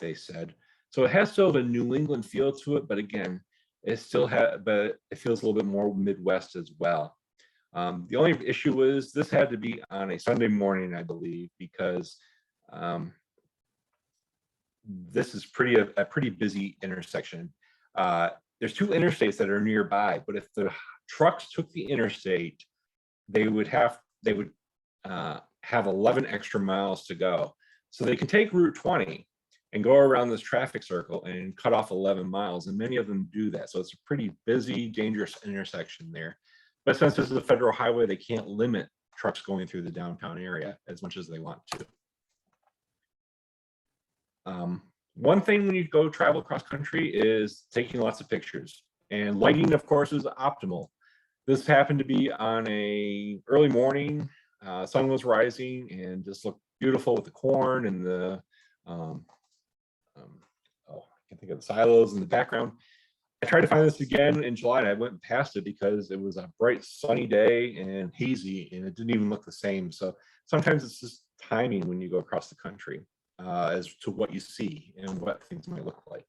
they said. So it has still a New England feel to it, but again, it still but it feels a little bit more Midwest as well. The only issue is this had to be on a Sunday morning, I believe, because this is a pretty busy intersection. There's two interstates that are nearby, but if the trucks took the interstate, they would have 11 extra miles to go. So they can take Route 20 and go around this traffic circle and cut off 11 miles, and many of them do that. So it's a pretty busy, dangerous intersection there. But since this is a federal highway, they can't limit trucks going through the downtown area as much as they want to. One thing when you go travel across country is taking lots of pictures, and lighting, of course, is optimal. This happened to be on a early morning. Sun was rising and just looked beautiful with the corn and the I can't think of the silos in the background. I tried to find this again in July and I went past it because it was a bright sunny day and hazy, and it didn't even look the same. So sometimes it's just timing when you go across the country as to what you see and what things might look like.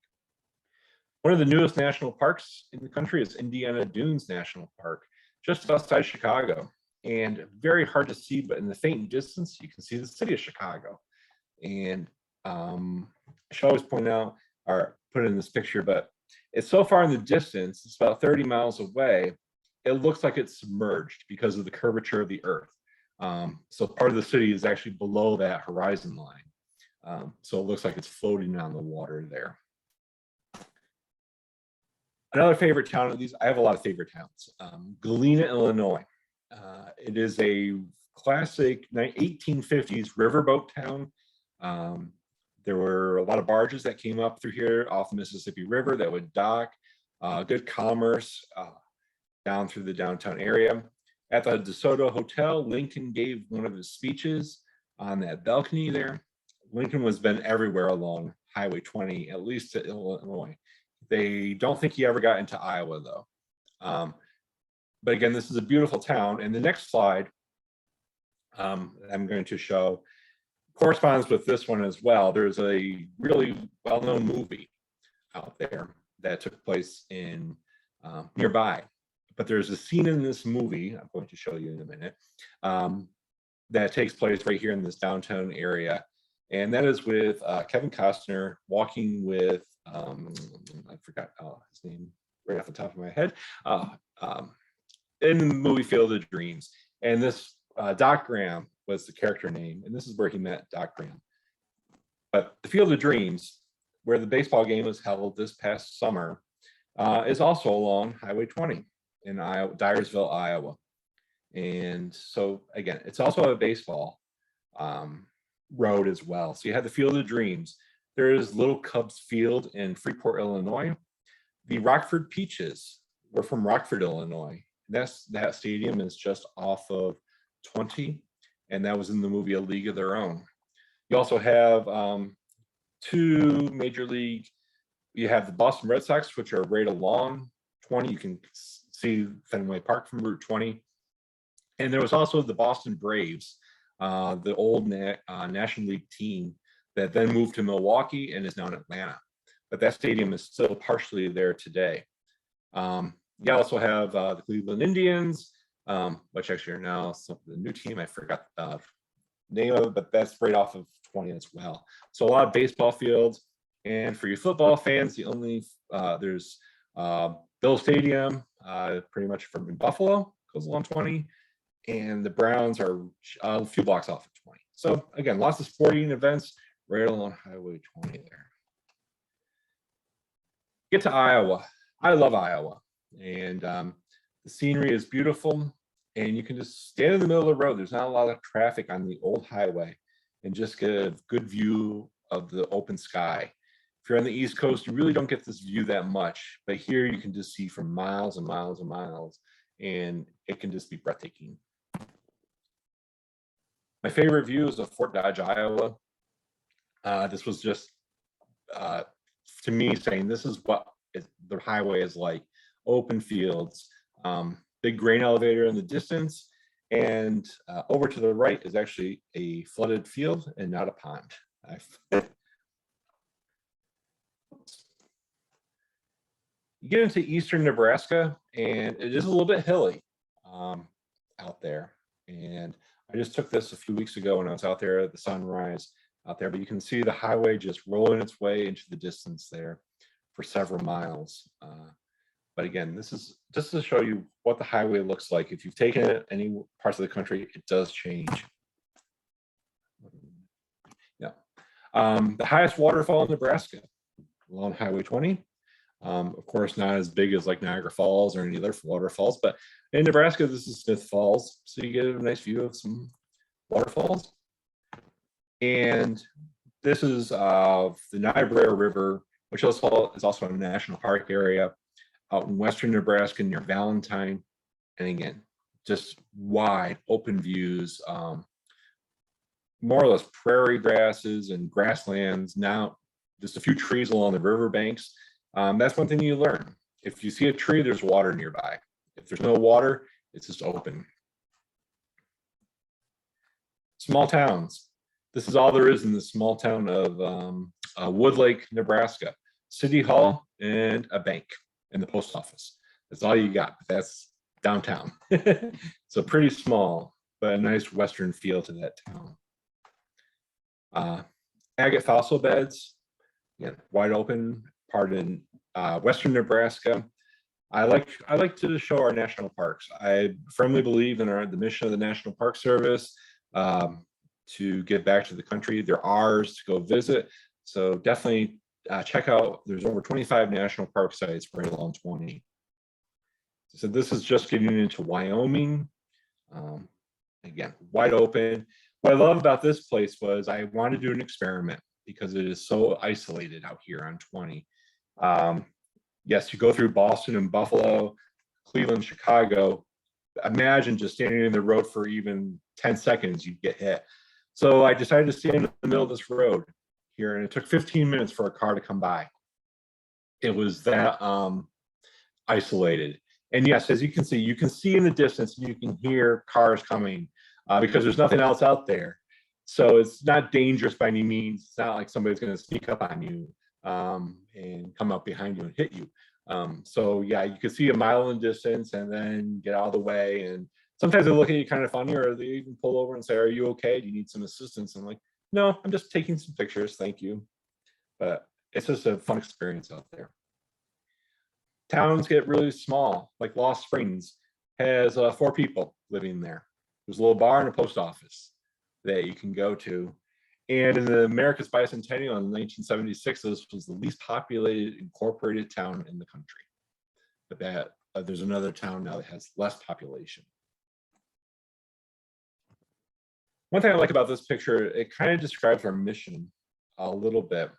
One of the newest national parks in the country is Indiana Dunes National Park, just outside Chicago, and very hard to see, but in the faint distance, you can see the city of Chicago. And I should always point out or put it in this picture, but it's so far in the distance, it's about 30 miles away. It looks like it's submerged because of the curvature of the earth. So part of the city is actually below that horizon line. So it looks like it's floating on the water there. Another favorite town of these, I have a lot of favorite towns. Galena, Illinois. It is a classic 1850s riverboat town. There were a lot of barges that came up through here off the Mississippi River that would dock. Good commerce down through the downtown area. At the DeSoto Hotel, Lincoln gave one of his speeches on that balcony there. Lincoln has been everywhere along Highway 20, at least to Illinois. They don't think he ever got into Iowa, though. But again, this is a beautiful town. And the next slide I'm going to show corresponds with this one as well. There's a really well-known movie out there that took place in nearby. But there's a scene in this movie, I'm going to show you in a minute, that takes place right here in this downtown area. And that is with Kevin Costner walking with, I forgot his name right off the top of my head, in the movie Field of Dreams. And this Doc Graham was the character name, and this is where he met Doc Graham. But the Field of Dreams, where the baseball game was held this past summer, is also along Highway 20 in Dyersville, Iowa. And so again, it's also a baseball road as well. So you have the Field of Dreams. There is Little Cubs Field in Freeport, Illinois. The Rockford Peaches were from Rockford, Illinois. That stadium is just off of 20, and that was in the movie A League of Their Own. You also have two major league. You have the Boston Red Sox, which are right along 20. You can see Fenway Park from Route 20. And there was also the Boston Braves, the old National League team that then moved to Milwaukee and is now in Atlanta. But that stadium is still partially there today. You also have the Cleveland Indians, which actually are now the new team. I forgot the name of it, but that's right off of 20 as well. So a lot of baseball fields. And for you football fans, there's Bill Stadium, pretty much from Buffalo, goes along 20. And the Browns are a few blocks off of 20. So again, lots of sporting events right along Highway 20 there. Get to Iowa. I love Iowa. And the scenery is beautiful. And you can just stand in the middle of the road. There's not a lot of traffic on the old highway and just get a good view of the open sky. If you're on the East Coast, you really don't get this view that much. But here you can just see for miles and miles and miles. And it can just be breathtaking. My favorite view is of Fort Dodge, Iowa. This was just, to me, saying this is what the highway is like. Open fields, big grain elevator in the distance, and over to the right is actually a flooded field and not a pond. You get into eastern Nebraska, and it is a little bit hilly out there. And I just took this a few weeks ago when I was out there at the sunrise out there, but you can see the highway just rolling its way into the distance there for several miles. But again, this is just to show you what the highway looks like. If you've taken it any parts of the country, it does change. Yeah. The highest waterfall in Nebraska along Highway 20. Of course, not as big as like Niagara Falls or any other waterfalls, but in Nebraska, this is Smith Falls. So you get a nice view of some waterfalls. And this is the Niobrara River, which is also a national park area out in western Nebraska near Valentine. And again, just wide open views, more or less prairie grasses and grasslands. Now, just a few trees along the riverbanks. That's one thing you learn. If you see a tree, there's water nearby. If there's no water, it's just open. Small towns. This is all there is in the small town of Wood Lake, Nebraska. City Hall and a bank and the post office. That's all you got. That's downtown. So pretty small, but a nice western feel to that town. Agate fossil beds, again, wide open, part in western Nebraska. I like to show our national parks. I firmly believe in the mission of the National Park Service to give back to the country. They're ours to go visit. So definitely check out, there's over 25 national park sites right along 20. So this is just getting into Wyoming. Again, wide open. What I love about this place was I wanted to do an experiment because it is so isolated out here on 20. Yes, you go through Boston and Buffalo, Cleveland, Chicago. Imagine just standing in the road for even 10 seconds, you'd get hit. So I decided to stand in the middle of this road here, and it took 15 minutes for a car to come by. It was that isolated. And yes, as you can see in the distance, and you can hear cars coming because there's nothing else out there. So it's not dangerous by any means. It's not like somebody's going to sneak up on you and come up behind you and hit you. So yeah, you can see a mile in distance and then get out of the way. And sometimes they look at you kind of funny, or they even pull over and say, "Are you okay? Do you need some assistance?" And I'm like, "No, I'm just taking some pictures. Thank you." But it's just a fun experience out there. Towns get really small, like Lost Springs has 4 people living there. There's a little bar and a post office that you can go to. And in the America's Bicentennial in 1976, this was the least populated incorporated town in the country. But that there's another town now that has less population. One thing I like about this picture, it kind of describes our mission a little bit.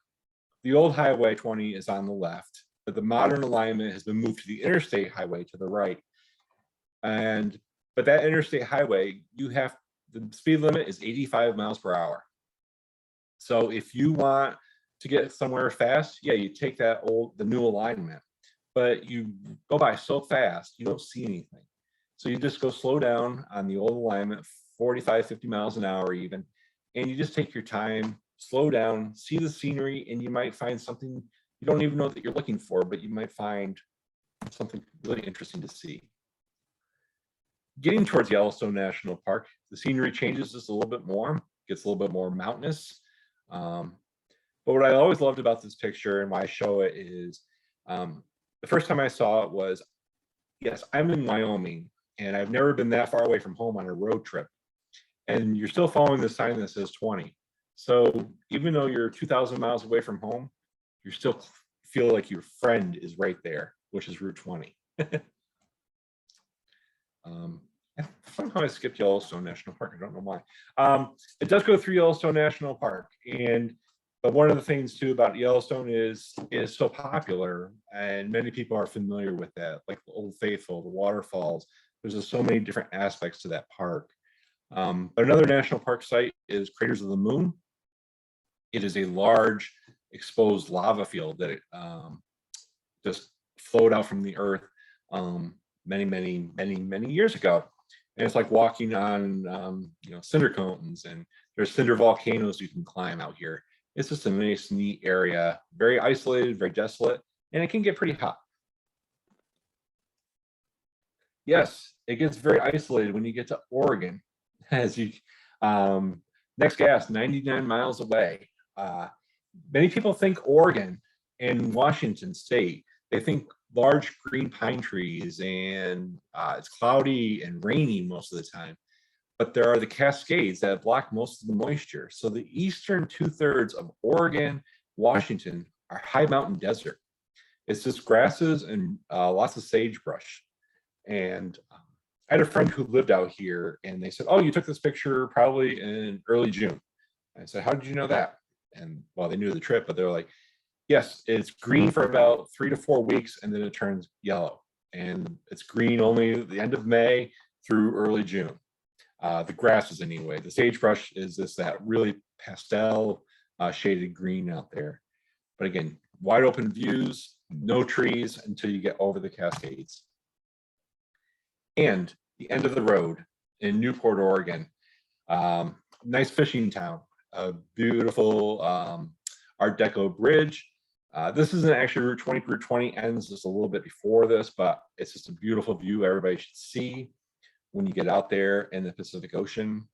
The old Highway 20 is on the left, but the modern alignment has been moved to the interstate highway to the right. But that interstate highway, the speed limit is 85 miles per hour. So if you want to get somewhere fast, yeah, you take the new alignment, but you go by so fast, you don't see anything. So you just go slow down on the old alignment, 45, 50 miles an hour even, and you just take your time, slow down, see the scenery, and you might find something you don't even know that you're looking for, but you might find something really interesting to see. Getting towards Yellowstone National Park, the scenery changes just a little bit more, gets a little bit more mountainous. But what I always loved about this picture and why I show it is the first time I saw it was, yes, I'm in Wyoming and I've never been that far away from home on a road trip. And you're still following the sign that says 20. So even though you're 2,000 miles away from home, you still feel like your friend is right there, which is Route 20. Somehow I skipped Yellowstone National Park. I don't know why. It does go through Yellowstone National Park, but one of the things too about Yellowstone is so popular, and many people are familiar with that, like the Old Faithful, the waterfalls. There's just so many different aspects to that park. But another national park site is Craters of the Moon. It is a large exposed lava field that just flowed out from the earth many years ago. And it's like walking on cinder cones, and there's cinder volcanoes you can climb out here. It's just a nice, neat area, very isolated, very desolate, and it can get pretty hot. Yes, it gets very isolated when you get to Oregon. As you, next gas, 99 miles away. Many people think Oregon and Washington State. They think large green pine trees and it's cloudy and rainy most of the time. But there are the Cascades that block most of the moisture. So the eastern 2/3 of Oregon, Washington are high mountain desert. It's just grasses and lots of sagebrush. And I had a friend who lived out here and they said, oh, you took this picture probably in early June. I said, how did you know that? And well, they knew the trip, but they're like, yes, it's green for about 3 to 4 weeks and then it turns yellow. And it's green only the end of May through early June. The grasses anyway. The sagebrush is that really pastel shaded green out there. But again, wide open views, no trees until you get over the Cascades. And the end of the road in Newport, Oregon. Nice fishing town, a beautiful Art Deco bridge. This isn't actually Route 20. Route 20 ends just a little bit before this, but it's just a beautiful view everybody should see when you get out there in the Pacific Ocean.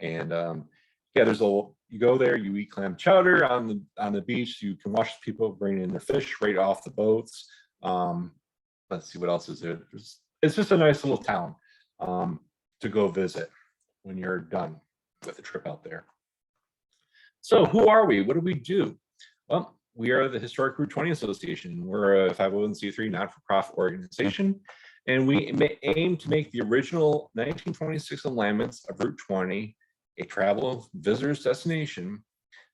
And yeah, you go there, you eat clam chowder on the beach. You can watch people bring in their fish right off the boats. Let's see what else is there. It's just a nice little town to go visit when you're done with the trip out there. So who are we? What do we do? Well, we are the Historic Route 20 Association. We're a 501c3 not-for-profit organization, and we aim to make the original 1926 alignments of Route 20 a travel visitors destination,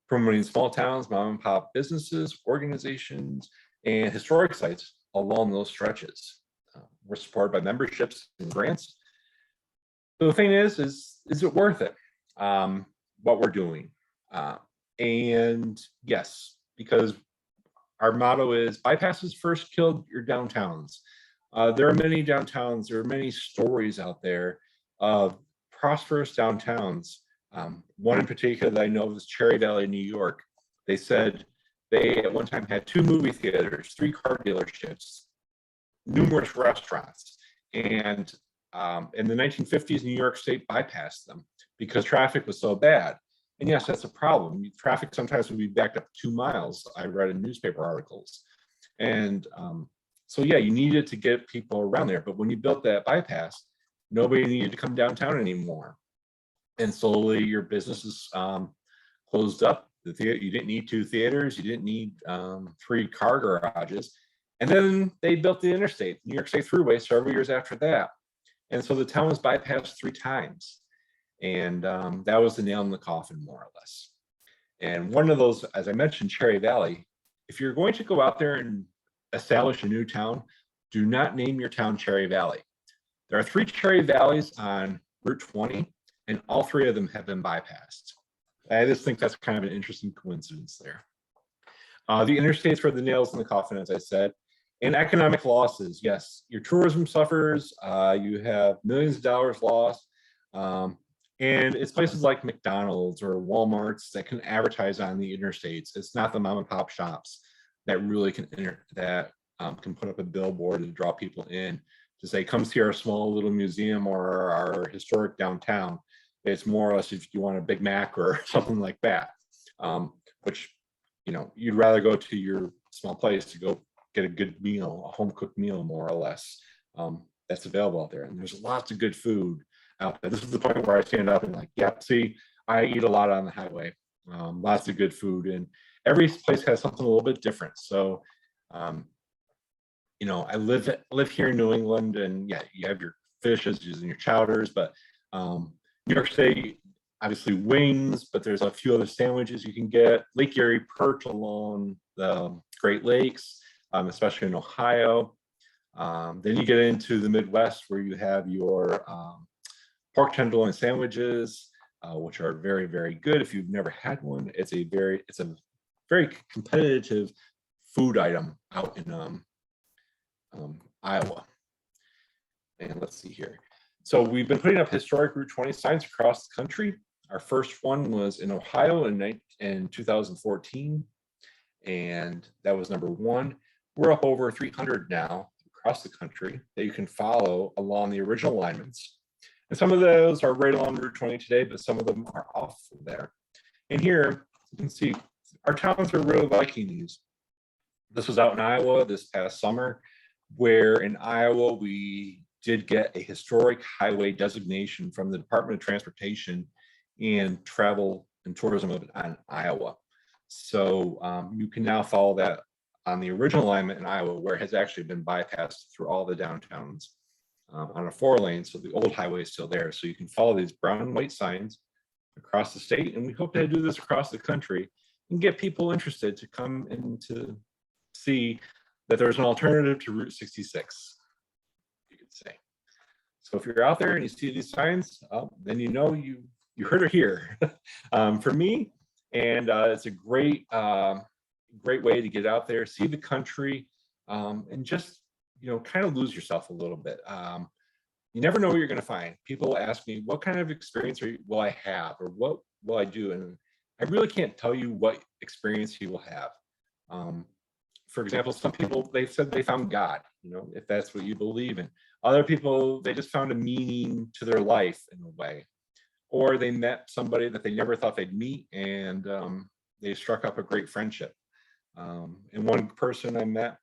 promoting small towns, mom and pop businesses, organizations, and historic sites along those stretches. We're supported by memberships and grants. So the thing is it worth it? What we're doing? And yes, because our motto is bypasses first killed your downtowns. There are many downtowns, there are many stories out there of prosperous downtowns. One in particular that I know is Cherry Valley, New York. They said they at one time had 2 movie theaters, 3 car dealerships, numerous restaurants. And in the 1950s, New York State bypassed them because traffic was so bad. And yes, that's a problem. Traffic sometimes would be backed up 2 miles. I read in newspaper articles. And so yeah, you needed to get people around there. But when you built that bypass, nobody needed to come downtown anymore. And slowly your businesses closed up. You didn't need 2 theaters. You didn't need 3 car garages. And then they built the interstate, New York State Thruway, several years after that. And so the town was bypassed 3 times. And that was the nail in the coffin, more or less. And one of those, as I mentioned, Cherry Valley, if you're going to go out there and establish a new town, do not name your town Cherry Valley. There are 3 Cherry Valleys on Route 20, and all 3 of them have been bypassed. I just think that's kind of an interesting coincidence there. The interstates were the nails in the coffin, as I said. And economic losses, yes, your tourism suffers, you have millions of dollars lost. And it's places like McDonald's or Walmart's that can advertise on the interstates. It's not the mom and pop shops that really can put up a billboard to draw people in to say, come see our small little museum or our historic downtown. It's more or less if you want a Big Mac or something like that, which, you'd rather go to your small place to go get a good meal, a home cooked meal, more or less, that's available out there. And there's lots of good food out there. This is the point where I stand up and like, yep, see, I eat a lot on the highway, lots of good food, and every place has something a little bit different. So, I live here in New England, and yeah, you have your fishes and your chowders, but New York State, obviously wings, but there's a few other sandwiches you can get. Lake Erie perch along the Great Lakes, especially in Ohio. Then you get into the Midwest where you have your pork tenderloin sandwiches, which are very, very good. If you've never had one, it's a very competitive food item out in Iowa. And let's see here. So we've been putting up historic Route 20 signs across the country. Our first one was in Ohio in 2014, and that was number 1. We're up over 300 now across the country that you can follow along the original alignments. And some of those are right along Route 20 today, but some of them are off of there. And here you can see our towns are really liking these. This was out in Iowa this past summer, where in Iowa we did get a historic highway designation from the Department of Transportation and Travel and Tourism of Iowa. So you can now follow that on the original alignment in Iowa, where it has actually been bypassed through all the downtowns on a 4-lane. So the old highway is still there. So you can follow these brown and white signs across the state. And we hope to do this across the country and get people interested to come in to see that there's an alternative to Route 66, you could say. So if you're out there and you see these signs, then you know you heard it here. For me, and it's a great way to get out there, see the country, and just kind of lose yourself a little bit. You never know what you're going to find. People ask me, what kind of experience will I have, or what will I do? And I really can't tell you what experience you will have. For example, some people, they said they found God, if that's what you believe in. Other people, they just found a meaning to their life in a way. Or they met somebody that they never thought they'd meet, and they struck up a great friendship. And one person I met,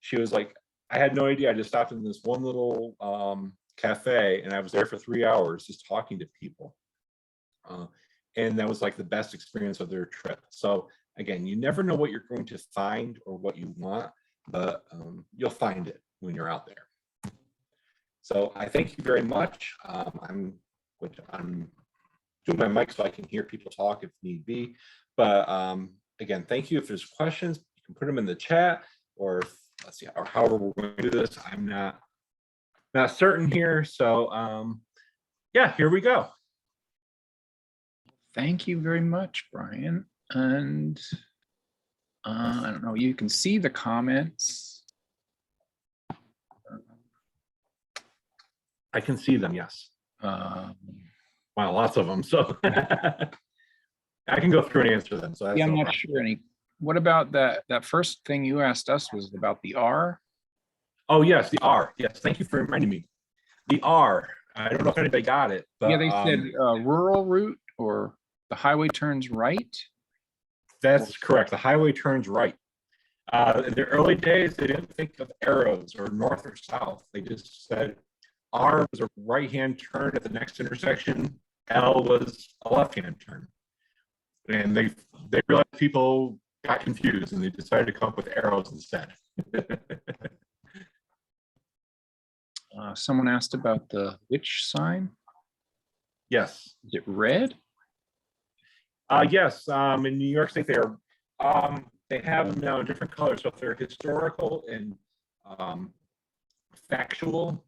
she was like, I had no idea. I just stopped in this one little cafe, and I was there for 3 hours just talking to people. And that was like the best experience of their trip. So again, you never know what you're going to find or what you want, but you'll find it when you're out there. So I thank you very much. I'm doing my mic so I can hear people talk if need be. But again, thank you. If there's questions, you can put them in the chat, or let's see, or however we're going to do this. I'm not certain here. So yeah, here we go. Thank you very much, Brian. And I don't know, you can see the comments. I can see them, yes. Wow, lots of them. So I can go through and answer them. So that's yeah, I'm no not sure any. What about that first thing you asked us was about the R? Oh, yes, the R. Yes, thank you for reminding me. The R. I don't know if anybody got it, but yeah, they said rural route, or the highway turns right. That's correct. The highway turns right. In the early days, they didn't think of arrows or north or south. They just said R was a right-hand turn at the next intersection. L was a left-hand turn. And they realized people got confused, and they decided to come up with arrows instead. Someone asked about the which sign. Yes. Is it red? Yes. In New York State, they have them now in different colors. So if they're historical and actual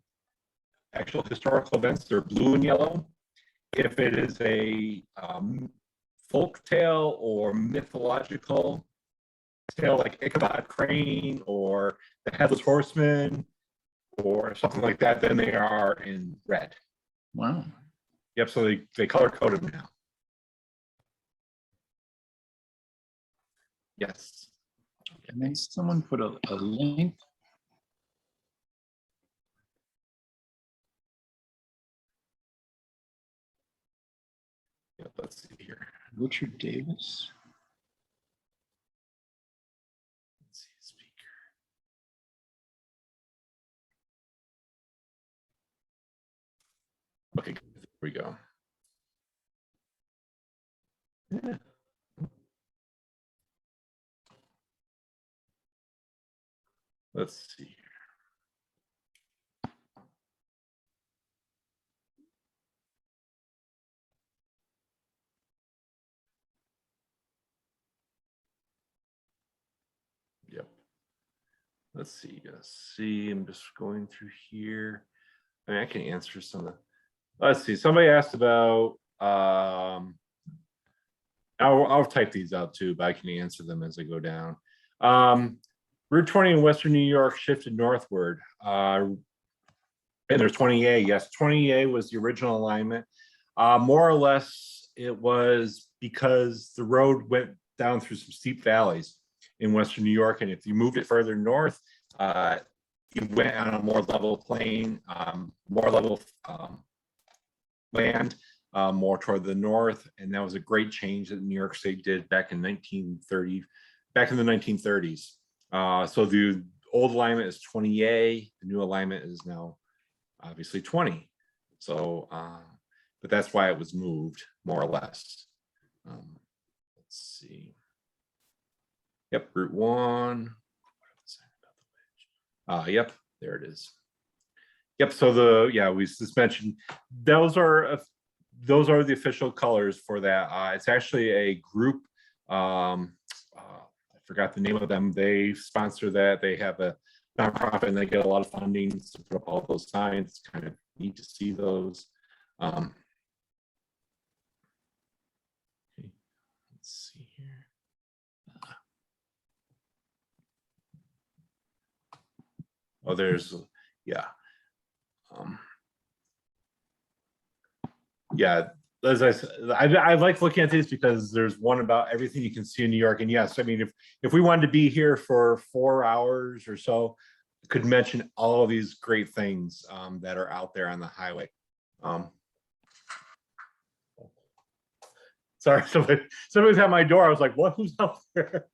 historical events, they're blue and yellow. If it is a folk tale or mythological tale like Ichabod Crane or the Headless Horseman or something like that, then they are in red. Wow. Yep, so they color coded them now. Yes. And then someone put a link. Yep, let's see here. Richard Davis. Let's see, speaker. Okay, there we go. Yeah. Let's see here. Yep. Let's see. I'm just going through here. I mean, I can answer some of the. Let's see. Somebody asked about. I'll type these out too, but I can answer them as I go down. Route 20 in Western New York shifted northward. And there's 20A. Yes, 20A was the original alignment. More or less, it was because the road went down through some steep valleys in Western New York. And if you moved it further north, you went on a more level plane, more level land, more toward the north, and that was a great change that New York State did back in 1930, back in the 1930s. So the old alignment is 20A, the new alignment is now obviously 20. So, but that's why it was moved, more or less. Let's see. Yep, Route 1. Yep, there it is. Yep, so we just mentioned those are the official colors for that. It's actually a group. I forgot the name of them. They sponsor that. They have a nonprofit and they get a lot of funding to put up all those signs. It's kind of neat to see those. Okay. Let's see here. Oh, there's, yeah. Yeah, as I said, I like looking at these because there's one about everything you can see in New York. And yes, I mean, if we wanted to be here for 4 hours or so, I could mention all of these great things that are out there on the highway. Sorry, somebody's at my door. I was like, what? Who's out there?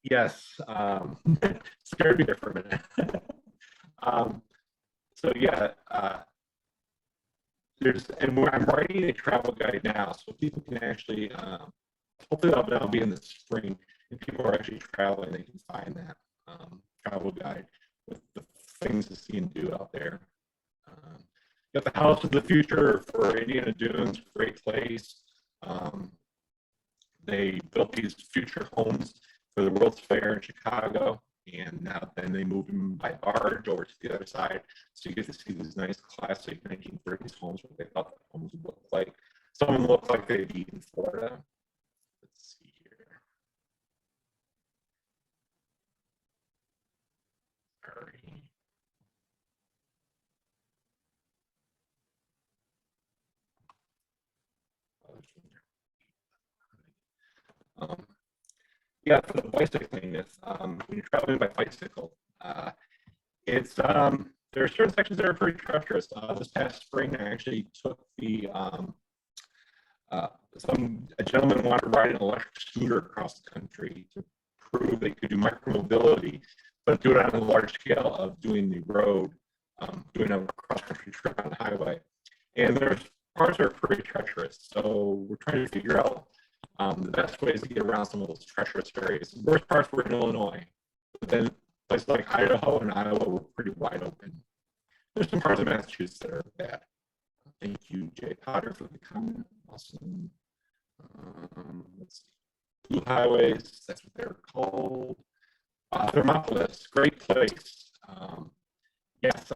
Yes, scared me there for a minute. So yeah, I'm writing a travel guide now, so people can actually, hopefully that'll be in the spring, and people are actually traveling, they can find that travel guide with the things to see and do out there. Got the House of the Future for Indiana Dunes, great place. They built these future homes for the World's Fair in Chicago, and now then they move them by barge over to the other side, so you get to see these nice classic 1930s homes, what they thought the homes would look like. Some of them look like they'd be in Florida. Let's see here. Sorry. Yeah, for the bicycling, when you're traveling by bicycle, it's there are certain sections that are pretty treacherous. This past spring, I actually took a gentleman wanted to ride an electric scooter across the country to prove they could do micromobility, but do it on a large scale of doing the road, doing a cross-country trip on the highway. And there's parts that are pretty treacherous, so we're trying to figure out the best ways to get around some of those treacherous areas. The worst parts were in Illinois, but then places like Idaho and Iowa were pretty wide open. There's some parts of Massachusetts that are bad. Thank you, Jay Potter, for the comment. Awesome. Let's see. Blue highways, that's what they're called. Thermopolis, great place. Yes,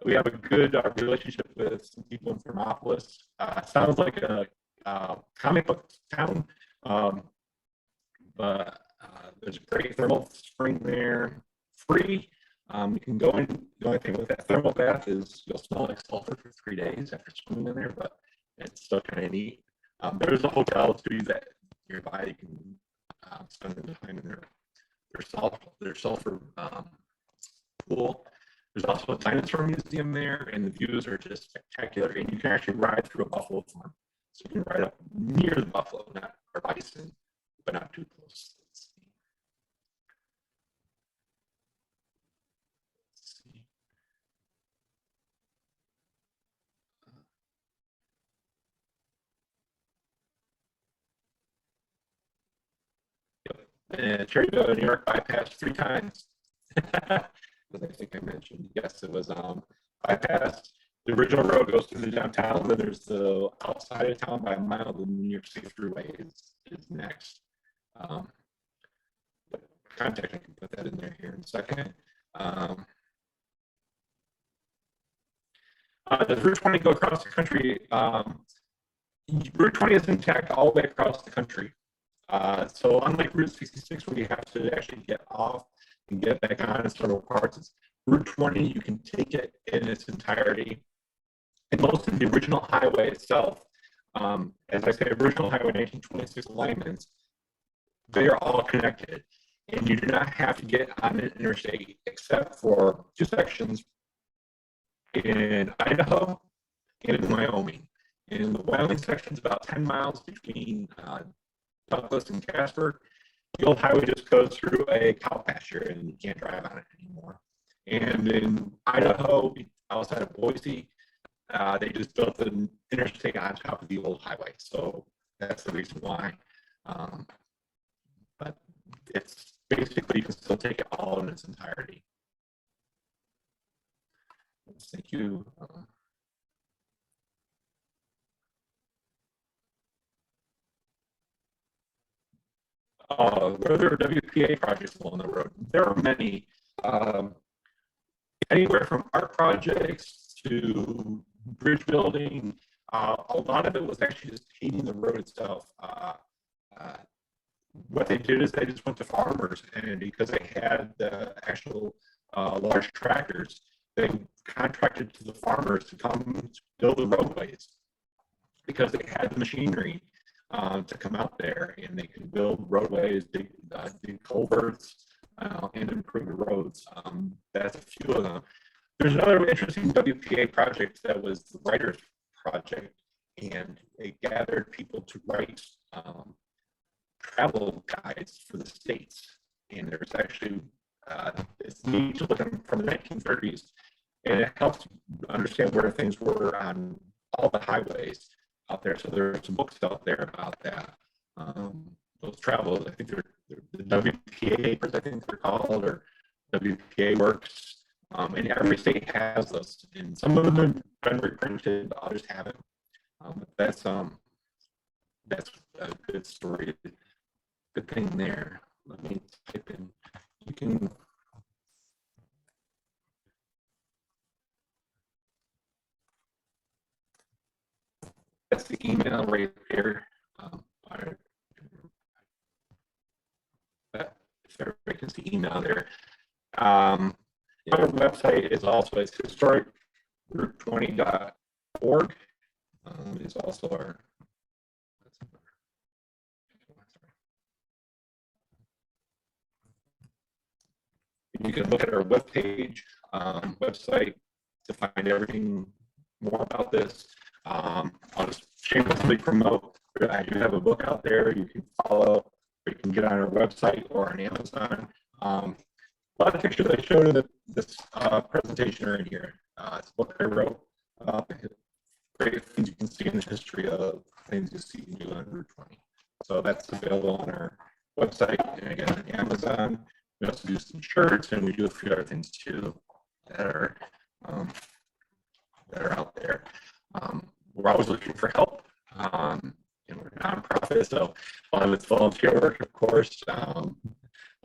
we have a good relationship with some people in Thermopolis. Sounds like a comic book town, but there's a great thermal spring there, free. You can go in. The only thing with that thermal bath is you'll smell like sulfur for 3 days after swimming in there, but it's still kind of neat. There's a hotel too that nearby you can spend the time in their sulfur pool. There's also a dinosaur museum there, and the views are just spectacular. And you can actually ride through a buffalo farm. So you can ride up near the buffalo, not or bison, but not too close. Let's see. And Cherryville, New York bypassed 3 times. As I think I mentioned, yes, it was bypassed. The original road goes through the downtown, then there's the outside of town by a mile, the New York State Thruway is next. Contact, I can put that in there here in a second. Does Route 20 go across the country? Route 20 is intact all the way across the country. So unlike Route 66, where you have to actually get off and get back on in several parts, Route 20, you can take it in its entirety. And most of the original highway itself, as I say, original highway 1926 alignments, they are all connected. and you do not have to get on an interstate except for two sections in Idaho and in Wyoming. And the Wyoming section is about 10 miles between Douglas and Casper. The old highway just goes through a cow pasture and you can't drive on it anymore. And in Idaho, outside of Boise, they just built an interstate on top of the old highway. So that's the reason why. But it's basically, you can still take it all in its entirety. Thank you. Were there WPA projects along the road? There are many, anywhere from art projects to bridge building. A lot of it was actually just paving the road itself. What they did is they just went to farmers, and because they had the actual large tractors, they contracted to the farmers to come build the roadways because they had the machinery to come out there, and they could build roadways, dig culverts, and improve the roads. That's a few of them. There's another interesting WPA project that was the Writers Project, and they gathered people to write travel guides for the states. And there's actually, it's neat to look at them from the 1930s, and it helps understand where things were on all the highways out there. So there are some books out there about that. Those travels, I think they're the WPA papers, I think they're called, or WPA works. And every state has those, and some of them have been reprinted, but others haven't. That's a good story, good thing there. Let me type in. You can. That's the email right there. If everybody can see email there. Our website is also historicroute20.org. Is also our. You can look at our webpage, website to find everything more about this. I'll just shamelessly promote. I do have a book out there. You can follow. Or you can get on our website or on Amazon. A lot of pictures I showed in this presentation are in here. It's a book I wrote about the great things you can see in the history of things you see and do on Route 20. So that's available on our website and again on Amazon. We also do some shirts, and we do a few other things too that are out there. We're always looking for help. And we're a nonprofit, so a lot of it's volunteer work, of course. A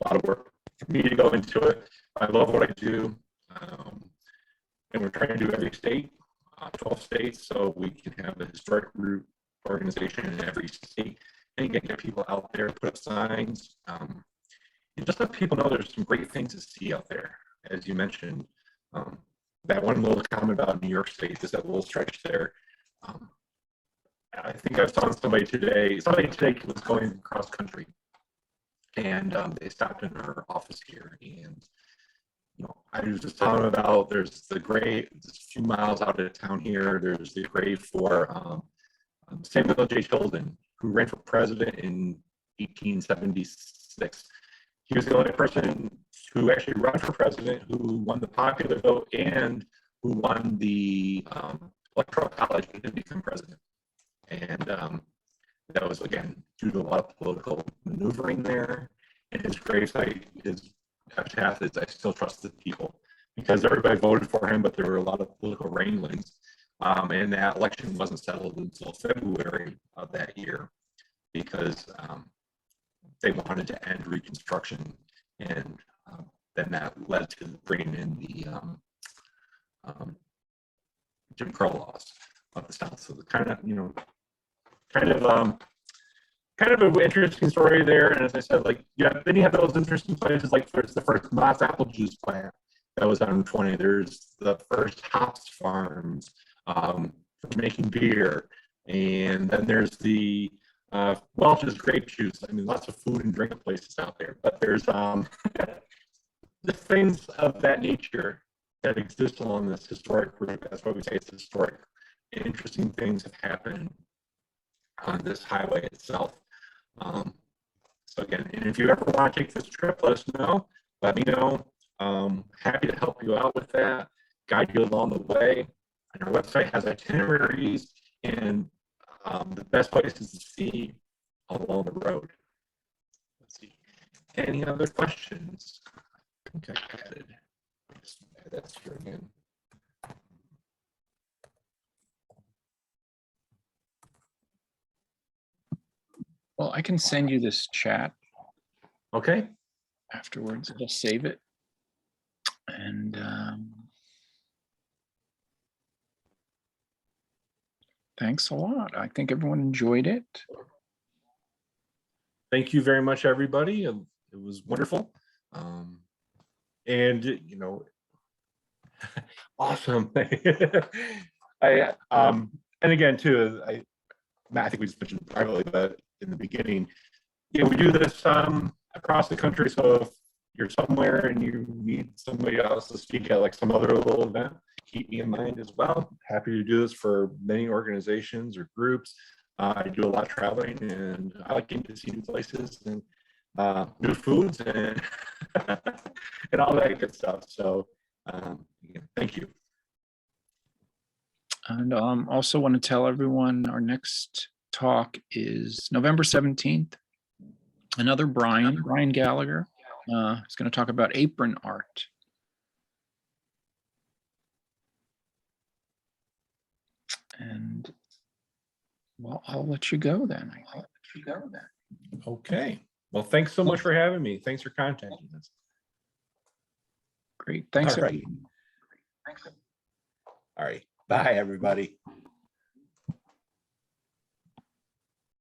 lot of work for me to go into it. I love what I do, and we're trying to do every state, 12 states, so we can have a historic route organization in every state, and you can get people out there, put up signs, and just let people know there's some great things to see out there. As you mentioned, that one little comment about New York State, just that little stretch there. I think I saw somebody today was going across country, and they stopped in our office here, and I was just telling them about there's the grave just a few miles out of town here. There's the grave for Samuel J. Tilden, who ran for president in 1876. He was the only person who actually ran for president who won the popular vote and who won the electoral college and didn't become president. And that was, again, due to a lot of political maneuvering there. And his gravesite, his epitaph is, I still trust the people, because everybody voted for him, but there were a lot of political wranglings. And that election wasn't settled until February of that year, because they wanted to end Reconstruction. And then that led to bringing in the Jim Crow laws of the South. So the kind of an interesting story there. And as I said, then you have those interesting places, like there's the first Mott's apple juice plant that was on 20. There's the first hops farms for making beer. And then there's the Welch is grape juice. I mean, lots of food and drink places out there, but there's the things of that nature that exist along this historic route. That's why we say it's historic. Interesting things have happened on this highway itself. So again, and if you ever want to take this trip, let us know. Let me know. Happy to help you out with that, guide you along the way. And our website has itineraries and the best places to see along the road. Let's see. Any other questions? I think I added. Just add that here again. Well, I can send you this chat Okay. afterwards. I'll save it. And thanks a lot. I think everyone enjoyed it. Thank you very much, everybody. It was wonderful. And you know, awesome. And again, too, Matt, I think we just mentioned privately, but in the beginning, yeah, we do this across the country. So if you're somewhere and you need somebody else to speak at like some other little event, keep me in mind as well. Happy to do this for many organizations or groups. I do a lot of traveling, and I like getting to see new places and new foods and and all that good stuff. So again, thank you. And also want to tell everyone our next talk is November 17th. Another Bryan Gallagher. He's going to talk about apron art. And well, I'll let you go then. Okay. Well, thanks so much for having me. Thanks for contacting us. Great. Thanks. All right. All right. Bye, everybody.